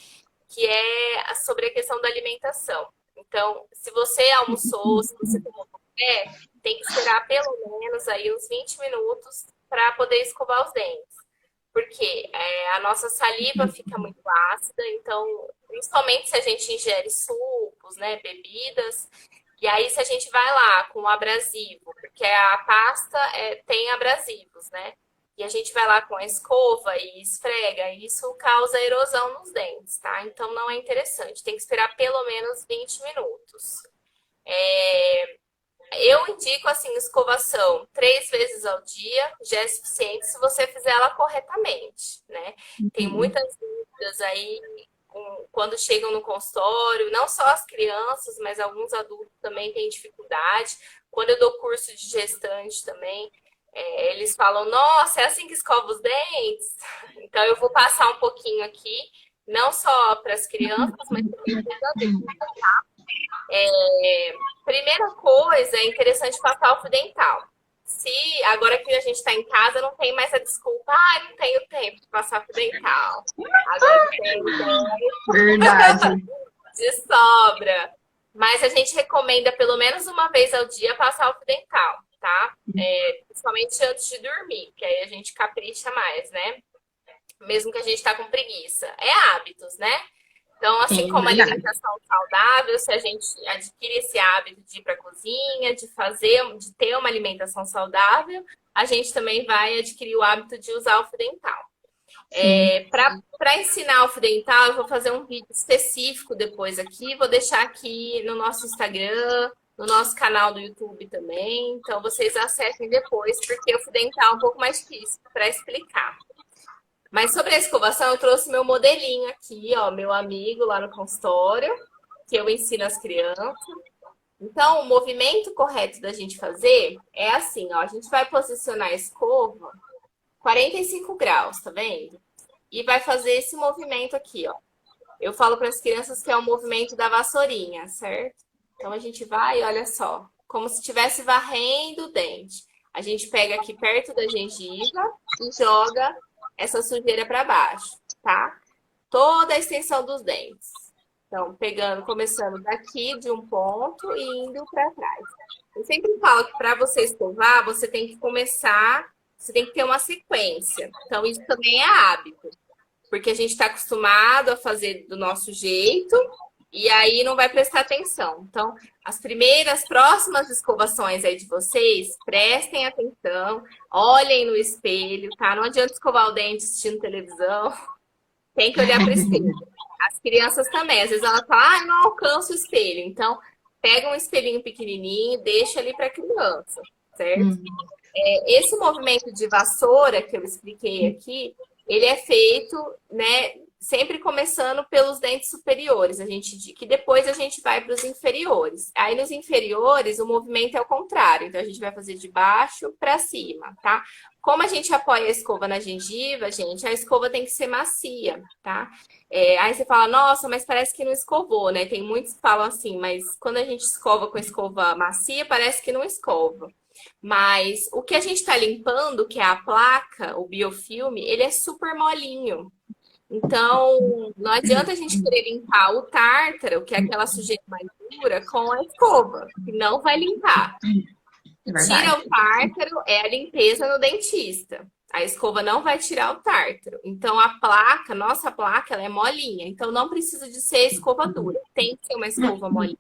Speaker 1: que é sobre a questão da alimentação. Então, se você almoçou, se você tomou café, tem que esperar pelo menos aí uns 20 minutos para poder escovar os dentes. Porque a nossa saliva fica muito ácida, então, principalmente se a gente ingere sucos, né, bebidas, e aí se a gente vai lá com abrasivo, porque a pasta tem abrasivos, né? E a gente vai lá com a escova e esfrega, e isso causa erosão nos dentes, tá? Então não é interessante, tem que esperar pelo menos 20 minutos. Eu indico assim, escovação 3 vezes ao dia, já é suficiente se você fizer ela corretamente, né? Tem muitas dúvidas aí quando chegam no consultório, não só as crianças, mas alguns adultos também têm dificuldade. Quando eu dou curso de gestante também, eles falam, nossa, é assim que escova os dentes? Então eu vou passar um pouquinho aqui, não só para as crianças, mas também para os adultos. Primeira coisa, é interessante passar o fio dental. Se agora que a gente está em casa, não tem mais a desculpa, não tenho tempo de passar fio dental. Agora que tem
Speaker 2: Verdade.
Speaker 1: de sobra. Mas a gente recomenda pelo menos uma vez ao dia passar o fio dental, tá? Principalmente antes de dormir, que aí a gente capricha mais, né? Mesmo que a gente tá com preguiça. É hábitos, né? Então, assim
Speaker 2: Sim,
Speaker 1: como a
Speaker 2: verdade.
Speaker 1: alimentação saudável, se a gente adquire esse hábito de ir para a cozinha, de ter uma alimentação saudável, a gente também vai adquirir o hábito de usar o fio dental.
Speaker 2: Sim.
Speaker 1: Para ensinar o fio dental, eu vou fazer um vídeo específico depois aqui, vou deixar aqui no nosso Instagram, no nosso canal do YouTube também. Então, vocês acessem depois, porque o fio dental é um pouco mais difícil para explicar. Mas sobre a escovação, eu trouxe meu modelinho aqui, ó, meu amigo lá no consultório, que eu ensino as crianças. Então, o movimento correto da gente fazer é assim, ó, a gente vai posicionar a escova 45 graus, tá vendo? E vai fazer esse movimento aqui, ó. Eu falo para as crianças que é o movimento da vassourinha, certo? Então, a gente vai, olha só, como se estivesse varrendo o dente. A gente pega aqui perto da gengiva e joga essa sujeira para baixo, tá? Toda a extensão dos dentes. Então, começando daqui de um ponto e indo para trás. Eu sempre falo que para você escovar, você tem que começar, você tem que ter uma sequência. Então, isso também é hábito, porque a gente está acostumado a fazer do nosso jeito e aí não vai prestar atenção. Então, as próximas escovações aí de vocês, prestem atenção, olhem no espelho, tá? Não adianta escovar o dente assistindo televisão, tem que olhar para o espelho. As crianças também, às vezes elas falam, não alcanço o espelho. Então, pega um espelhinho pequenininho, deixa ali para a criança, certo? Esse movimento de vassoura que eu expliquei aqui, ele é feito, né, sempre começando pelos dentes superiores, que depois a gente vai para os inferiores. Aí nos inferiores o movimento é o contrário, então a gente vai fazer de baixo para cima, tá? Como a gente apoia a escova na gengiva, gente, a escova tem que ser macia, tá? Aí você fala, nossa, mas parece que não escovou, né? Tem muitos que falam assim, mas quando a gente escova com escova macia, parece que não escova. Mas o que a gente está limpando, que é a placa, o biofilme, ele é super molinho. Então, não adianta a gente querer limpar o tártaro, que é aquela sujeira mais dura, com a escova, que não vai limpar.
Speaker 2: É
Speaker 1: Tira
Speaker 2: verdade.
Speaker 1: o tártaro é a limpeza no dentista. A escova não vai tirar o tártaro. Então, a placa, nossa placa, ela é molinha. Então, não precisa de ser escova dura. Tem que ser uma escova molinha.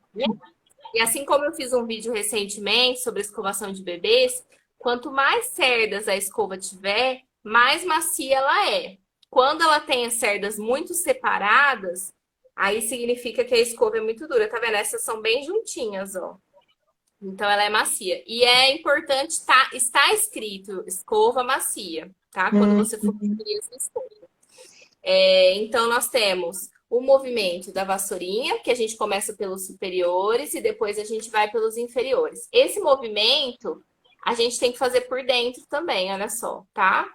Speaker 1: E assim como eu fiz um vídeo recentemente sobre escovação de bebês, quanto mais cerdas a escova tiver, mais macia ela é. Quando ela tem as cerdas muito separadas, aí significa que a escova é muito dura. Tá vendo? Essas são bem juntinhas, ó. Então ela é macia. E é importante estar escrito escova macia, tá? Quando você for escolher essa escova. Então nós temos o movimento da vassourinha, que a gente começa pelos superiores e depois a gente vai pelos inferiores. Esse movimento a gente tem que fazer por dentro também, olha só, tá?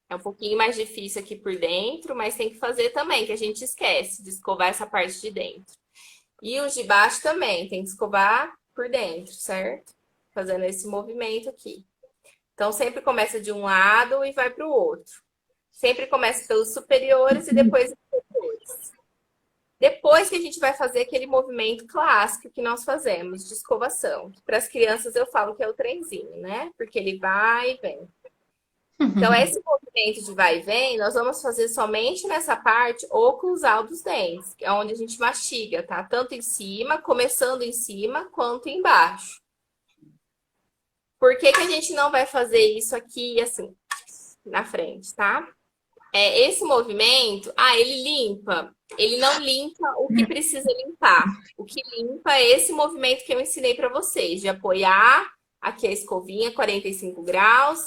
Speaker 1: É um pouquinho mais difícil aqui por dentro, mas tem que fazer também, que a gente esquece de escovar essa parte de dentro. E os de baixo também, tem que escovar por dentro, certo? Fazendo esse movimento aqui. Então, sempre começa de um lado e vai para o outro. Sempre começa pelos superiores e depois os inferiores. Depois que a gente vai fazer aquele movimento clássico que nós fazemos, de escovação. Para as crianças eu falo que é o trenzinho, né? Porque ele vai e vem. Então, esse movimento de vai e vem, nós vamos fazer somente nessa parte oclusal dos dentes, que é onde a gente mastiga, tá? Tanto em cima, começando em cima, quanto embaixo. Por que que a gente não vai fazer isso aqui, assim, na frente, tá? Esse movimento, ele limpa. Ele não limpa o que precisa limpar. O que limpa é esse movimento que eu ensinei para vocês, de apoiar aqui a escovinha, 45 graus,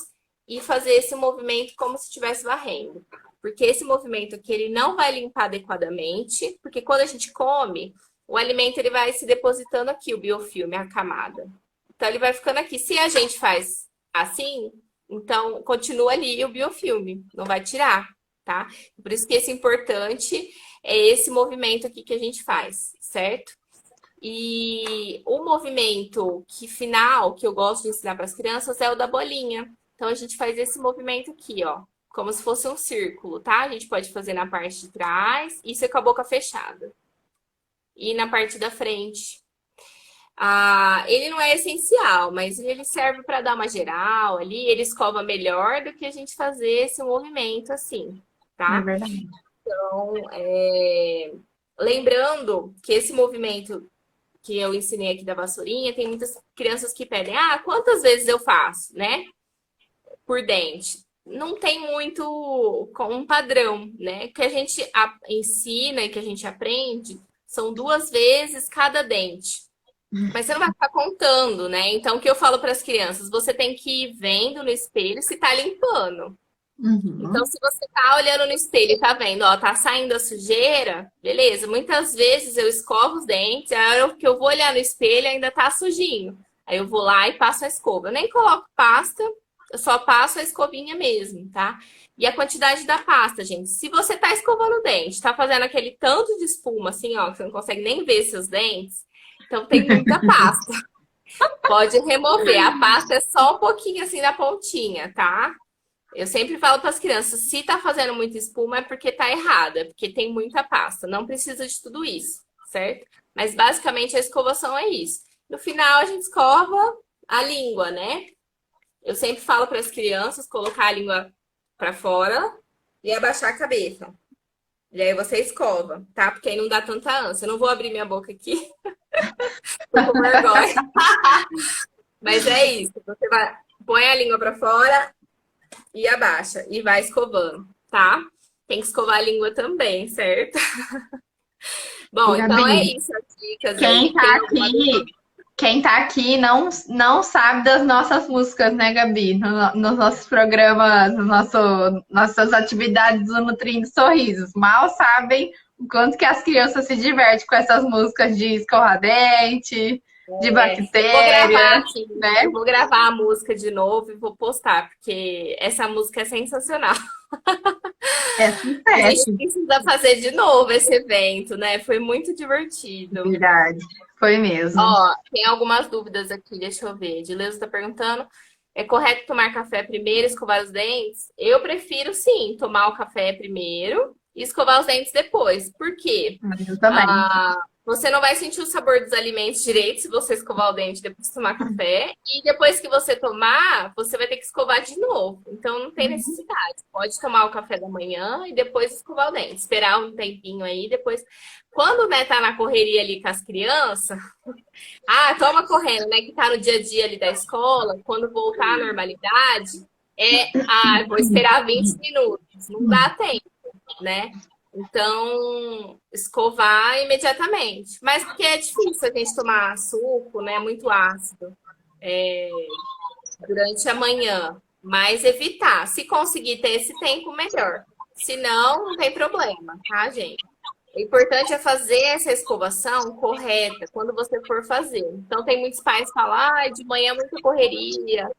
Speaker 1: e fazer esse movimento como se estivesse varrendo. Porque esse movimento aqui, ele não vai limpar adequadamente, porque quando a gente come, o alimento ele vai se depositando aqui, o biofilme, a camada. Então, ele vai ficando aqui. Se a gente faz assim, então continua ali o biofilme, não vai tirar, tá? Por isso que esse importante é esse movimento aqui que a gente faz, certo? E o movimento final que eu gosto de ensinar para as crianças é o da bolinha. Então, a gente faz esse movimento aqui, ó, como se fosse um círculo, tá? A gente pode fazer na parte de trás, isso é com a boca fechada. E na parte da frente. Ele não é essencial, mas ele serve para dar uma geral ali, ele escova melhor do que a gente fazer esse movimento assim, tá?
Speaker 2: É verdade.
Speaker 1: Então, lembrando que esse movimento que eu ensinei aqui da vassourinha, tem muitas crianças que pedem, quantas vezes eu faço, né? Por dente. Não tem muito com um padrão, né? O que a gente ensina e que a gente aprende são 2 vezes cada dente. Mas você não vai ficar contando, né? Então, o que eu falo para as crianças? Você tem que ir vendo no espelho se tá limpando. Então, se você tá olhando no espelho e tá vendo, ó, tá saindo a sujeira, beleza. Muitas vezes eu escovo os dentes, a hora que eu vou olhar no espelho ainda tá sujinho. Aí eu vou lá e passo a escova. Eu nem coloco pasta, eu só passo a escovinha mesmo, tá? E a quantidade da pasta, gente. Se você tá escovando o dente, tá fazendo aquele tanto de espuma, assim, ó, que você não consegue nem ver seus dentes, então tem muita pasta. Pode remover. A pasta é só um pouquinho assim na pontinha, tá? Eu sempre falo para as crianças, se tá fazendo muita espuma é porque tá errado, é porque tem muita pasta. Não precisa de tudo isso, certo? Mas basicamente a escovação é isso. No final a gente escova a língua, né? Eu sempre falo para as crianças colocar a língua para fora e abaixar a cabeça. E aí você escova, tá? Porque aí não dá tanta ânsia. Eu não vou abrir minha boca aqui. Tô com vergonha. Mas é isso. Você vai, põe a língua para fora e abaixa. E vai escovando, tá? Tem que escovar a língua também, certo? Bom,
Speaker 2: Gabi,
Speaker 1: então é isso. As dicas
Speaker 2: quem
Speaker 1: aí.
Speaker 2: tá aqui, quem tá aqui não sabe das nossas músicas, né, Gabi? Nos nossos programas, nossas atividades do Nutrindo Sorrisos. Mal sabem o quanto que as crianças se divertem com essas músicas de escovar dente, de
Speaker 1: Eu vou gravar
Speaker 2: bactéria,
Speaker 1: aqui.
Speaker 2: né?
Speaker 1: Eu vou gravar a música de novo e vou postar, porque essa música é sensacional.
Speaker 2: É
Speaker 1: A gente
Speaker 2: sucesso.
Speaker 1: precisa fazer de novo esse evento, né? Foi muito divertido.
Speaker 2: Verdade. Foi mesmo.
Speaker 1: Ó, tem algumas dúvidas aqui, deixa eu ver. Dileuza está perguntando: é correto tomar café primeiro e escovar os dentes? Eu prefiro, sim, tomar o café primeiro e escovar os dentes depois. Por quê?
Speaker 2: Eu também.
Speaker 1: Você não vai sentir o sabor dos alimentos direito se você escovar o dente depois de tomar café. E depois que você tomar, você vai ter que escovar de novo. Então não tem necessidade. Pode tomar o café da manhã e depois escovar o dente. Esperar um tempinho aí, depois. Quando, né, tá na correria ali com as crianças, toma correndo, né? Que tá no dia a dia ali da escola, quando voltar à normalidade, vou esperar 20 minutos. Não dá tempo, né? Então, escovar imediatamente. Mas porque é difícil a gente tomar suco, né? Muito ácido durante a manhã. Mas evitar. Se conseguir ter esse tempo, melhor. Se não, não tem problema, tá, gente? O importante é fazer essa escovação correta quando você for fazer. Então, tem muitos pais que falam, de manhã é muita correria.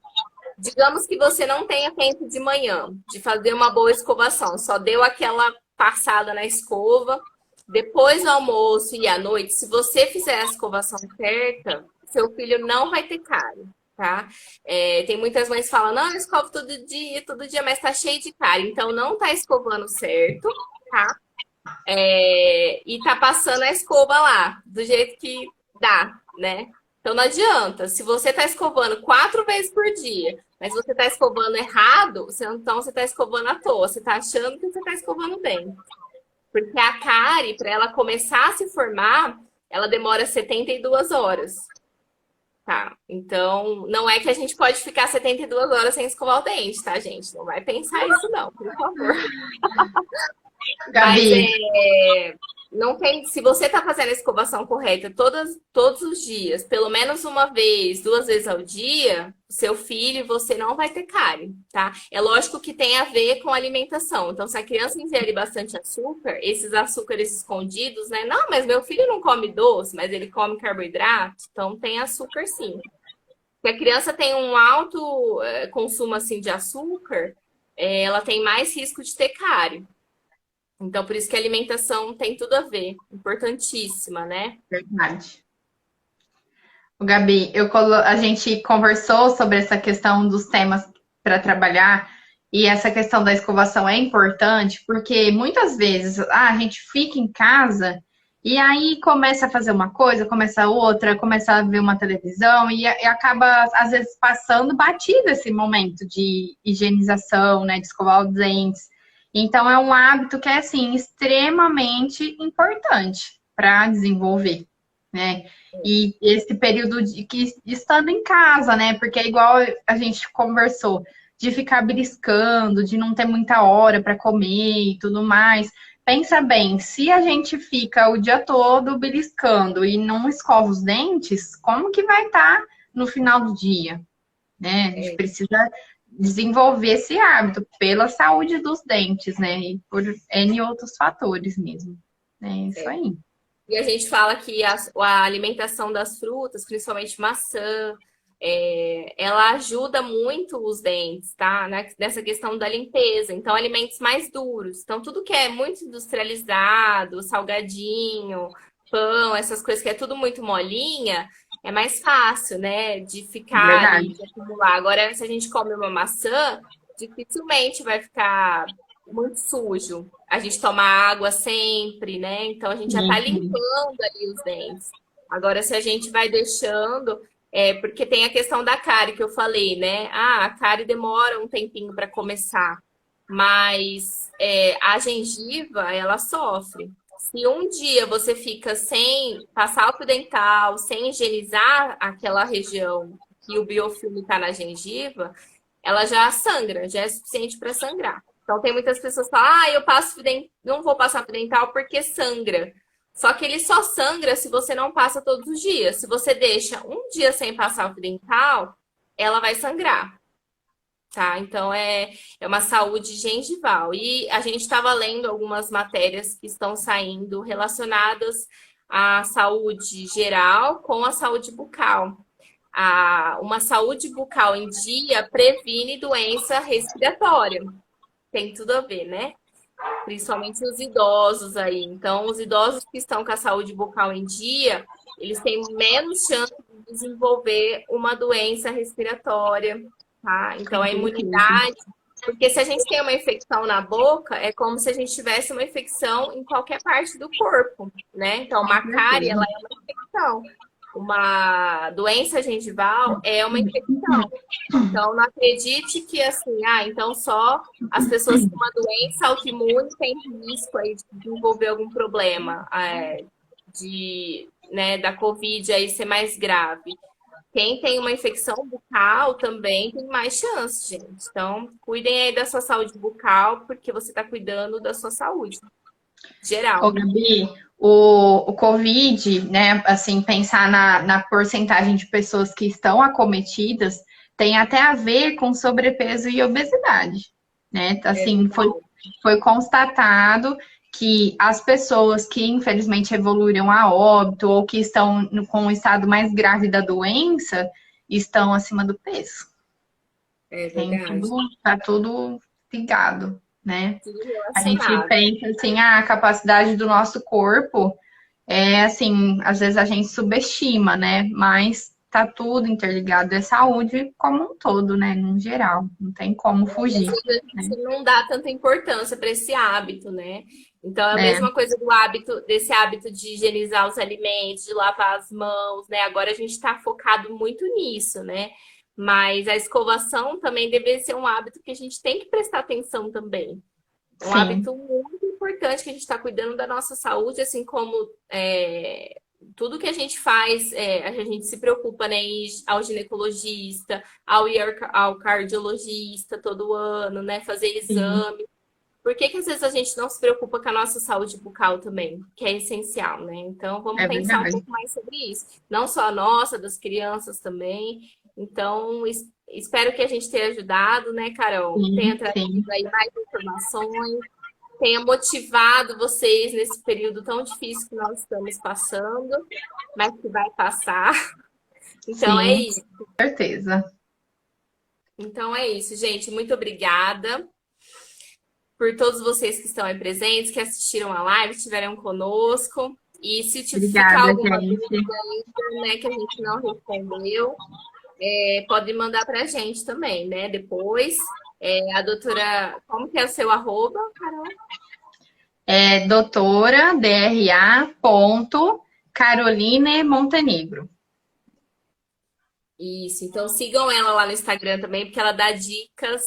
Speaker 1: Digamos que você não tenha tempo de manhã de fazer uma boa escovação, só deu aquela passada na escova. Depois do almoço e à noite, se você fizer a escovação certa, seu filho não vai ter cárie. tá? Tem muitas mães que falam, não, eu escovo todo dia, mas tá cheio de cárie. Então, não tá escovando certo, tá? E tá passando a escova lá, do jeito que dá, né? Então, não adianta. Se você tá escovando 4 vezes por dia, mas você tá escovando errado, então você tá escovando à toa. Você tá achando que você tá escovando bem. Porque a cárie, para ela começar a se formar, ela demora 72 horas. Tá, então não é que a gente pode ficar 72 horas sem escovar o dente, tá, gente? Não vai pensar isso, não, por favor. Mas
Speaker 2: Gabi,
Speaker 1: não tem. Se você está fazendo a escovação correta todos os dias, pelo menos uma vez, 2 vezes ao dia, seu filho e você não vai ter cárie, tá? É lógico que tem a ver com a alimentação. Então, se a criança ingere bastante açúcar, esses açúcares escondidos, né? Não, mas meu filho não come doce, mas ele come carboidrato, então tem açúcar sim. Se a criança tem um alto consumo assim de açúcar, ela tem mais risco de ter cárie. Então, por isso que a alimentação tem tudo a ver. Importantíssima, né?
Speaker 2: verdade. O Gabi, a gente conversou sobre essa questão dos temas para trabalhar e essa questão da escovação é importante porque muitas vezes a gente fica em casa e aí começa a fazer uma coisa, começa outra, começa a ver uma televisão e acaba, às vezes, passando batido esse momento de higienização, né, de escovar os dentes. Então, é um hábito que é, assim, extremamente importante para desenvolver, né? E esse período de que estando em casa, né? Porque é igual a gente conversou, de ficar beliscando, de não ter muita hora para comer e tudo mais. Pensa bem, se a gente fica o dia todo beliscando e não escova os dentes, como que vai estar no final do dia, né? A gente precisa desenvolver esse hábito pela saúde dos dentes, né? E por N outros fatores mesmo. É isso aí.
Speaker 1: E a gente fala que a alimentação das frutas, principalmente maçã, ela ajuda muito os dentes, tá? Nessa questão da limpeza. Então, alimentos mais duros. Então, tudo que é muito industrializado, salgadinho, pão, essas coisas que é tudo muito molinha, é mais fácil, né? De ficar ali,
Speaker 2: Verdade.
Speaker 1: de acumular. Agora, se a gente come uma maçã, dificilmente vai ficar muito sujo. A gente toma água sempre, né? Então a gente já tá
Speaker 2: Uhum.
Speaker 1: limpando ali os dentes. Agora, se a gente vai deixando, porque tem a questão da cárie que eu falei, né? Ah, a cárie demora um tempinho para começar, mas a gengiva, ela sofre. Se um dia você fica sem passar o fio dental, sem higienizar aquela região que o biofilme está na gengiva, ela já sangra, já é suficiente para sangrar. Então, tem muitas pessoas que falam, eu passo fio dental, não vou passar fio dental porque sangra. Só que ele só sangra se você não passa todos os dias. Se você deixa um dia sem passar o fio dental, ela vai sangrar, tá? Então, é uma saúde gengival. E a gente estava lendo algumas matérias que estão saindo relacionadas à saúde geral com a saúde bucal. Uma saúde bucal em dia previne doença respiratória. Tem tudo a ver, né? Principalmente os idosos aí. Então, os idosos que estão com a saúde bucal em dia, eles têm menos chance de desenvolver uma doença respiratória, tá? Então, a imunidade. Porque se a gente tem uma infecção na boca, é como se a gente tivesse uma infecção em qualquer parte do corpo, né? Então, uma cárie, ela é uma infecção. Uma doença gengival é uma infecção. Então, não acredite que assim, então só as pessoas com uma doença autoimune têm risco aí de desenvolver algum problema da Covid aí ser mais grave. Quem tem uma infecção bucal também tem mais chance, gente. Então, cuidem aí da sua saúde bucal, porque você está cuidando da sua saúde
Speaker 2: Ô,
Speaker 1: geral.
Speaker 2: Gabi, o Covid, né, assim, pensar na porcentagem de pessoas que estão acometidas tem até a ver com sobrepeso e obesidade, né? Assim, foi constatado que as pessoas que infelizmente evoluíram a óbito ou que estão com um estado mais grave da doença estão acima do peso.
Speaker 1: É
Speaker 2: Tem
Speaker 1: verdade.
Speaker 2: tudo, tá tudo ligado, né?
Speaker 1: Tudo
Speaker 2: A gente
Speaker 1: relacionado.
Speaker 2: pensa assim, a capacidade do nosso corpo é assim, às vezes a gente subestima, né? Mas tá tudo interligado, é saúde como um todo, né? No geral, não tem como
Speaker 1: Às
Speaker 2: fugir,
Speaker 1: vezes a
Speaker 2: né?
Speaker 1: gente não dá tanta importância para esse hábito, né? Então, é a
Speaker 2: É,
Speaker 1: mesma coisa do hábito, desse hábito de higienizar os alimentos, de lavar as mãos, né? Agora a gente está focado muito nisso, né? Mas a escovação também deve ser um hábito que a gente tem que prestar atenção também. É um
Speaker 2: sim,
Speaker 1: hábito muito importante que a gente está cuidando da nossa saúde, assim como tudo que a gente faz, a gente se preocupa, né, em ir ao ginecologista, ao cardiologista todo ano, né, fazer
Speaker 2: sim,
Speaker 1: exame. Por que que às vezes a gente não se preocupa com a nossa saúde bucal também, que é essencial, né? Então vamos
Speaker 2: é
Speaker 1: pensar um
Speaker 2: verdade.
Speaker 1: pouco mais sobre isso. Não só a nossa, das crianças também. Então, espero que a gente tenha ajudado, né, Carol?
Speaker 2: Sim,
Speaker 1: Tenha trazido
Speaker 2: sim,
Speaker 1: aí mais informações, tenha motivado vocês nesse período tão difícil que nós estamos passando, mas que vai passar. Então é
Speaker 2: sim,
Speaker 1: isso.
Speaker 2: com certeza.
Speaker 1: Então é isso, gente. Muito obrigada por todos vocês que estão aí presentes, que assistiram a live, estiveram conosco. E se ficar
Speaker 2: Obrigada,
Speaker 1: alguma
Speaker 2: gente.
Speaker 1: dúvida ainda, né, que a gente não respondeu, pode mandar para a gente também, né? Depois, a doutora, como que é o seu arroba, Carol?
Speaker 2: É doutora, DRA, ponto, Caroline Montenegro.
Speaker 1: Isso, então sigam ela lá no Instagram também, porque ela dá dicas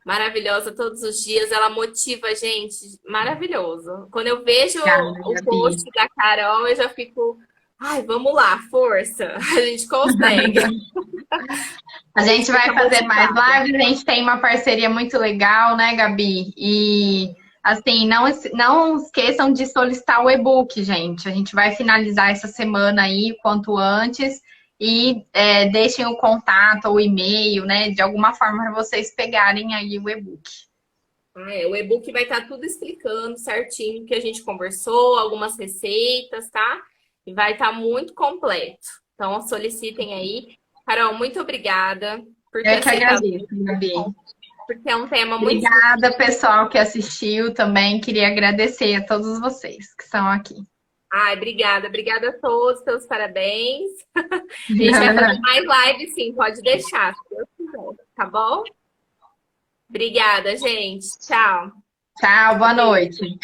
Speaker 1: maravilhosas todos os dias, ela motiva a gente, maravilhoso. Quando eu vejo
Speaker 2: Obrigada,
Speaker 1: o
Speaker 2: Gabi.
Speaker 1: post da Carol, eu já fico, ai, vamos lá, força, a gente consegue.
Speaker 2: A
Speaker 1: A gente
Speaker 2: gente vai
Speaker 1: fica
Speaker 2: fazer mais
Speaker 1: motivada.
Speaker 2: lives, a gente tem uma parceria muito legal, né, Gabi? E assim, não esqueçam de solicitar o e-book, gente. A gente vai finalizar essa semana aí, quanto antes, e deixem o contato, o e-mail, né? De alguma forma para vocês pegarem aí o e-book.
Speaker 1: O e-book vai estar tudo explicando certinho o que a gente conversou, algumas receitas, tá? E vai estar muito completo. Então, solicitem aí. Carol, muito obrigada por ter
Speaker 2: Eu que
Speaker 1: aceitado,
Speaker 2: agradeço, Gabi.
Speaker 1: porque é um tema muito
Speaker 2: Obrigada,
Speaker 1: sensível.
Speaker 2: pessoal que assistiu também. Queria agradecer a todos vocês que estão aqui.
Speaker 1: Ai, obrigada. Obrigada a todos pelos parabéns. A gente vai fazer mais live, sim, pode deixar, se Deus quiser, tá bom? Obrigada, gente. Tchau.
Speaker 2: Tchau, boa noite.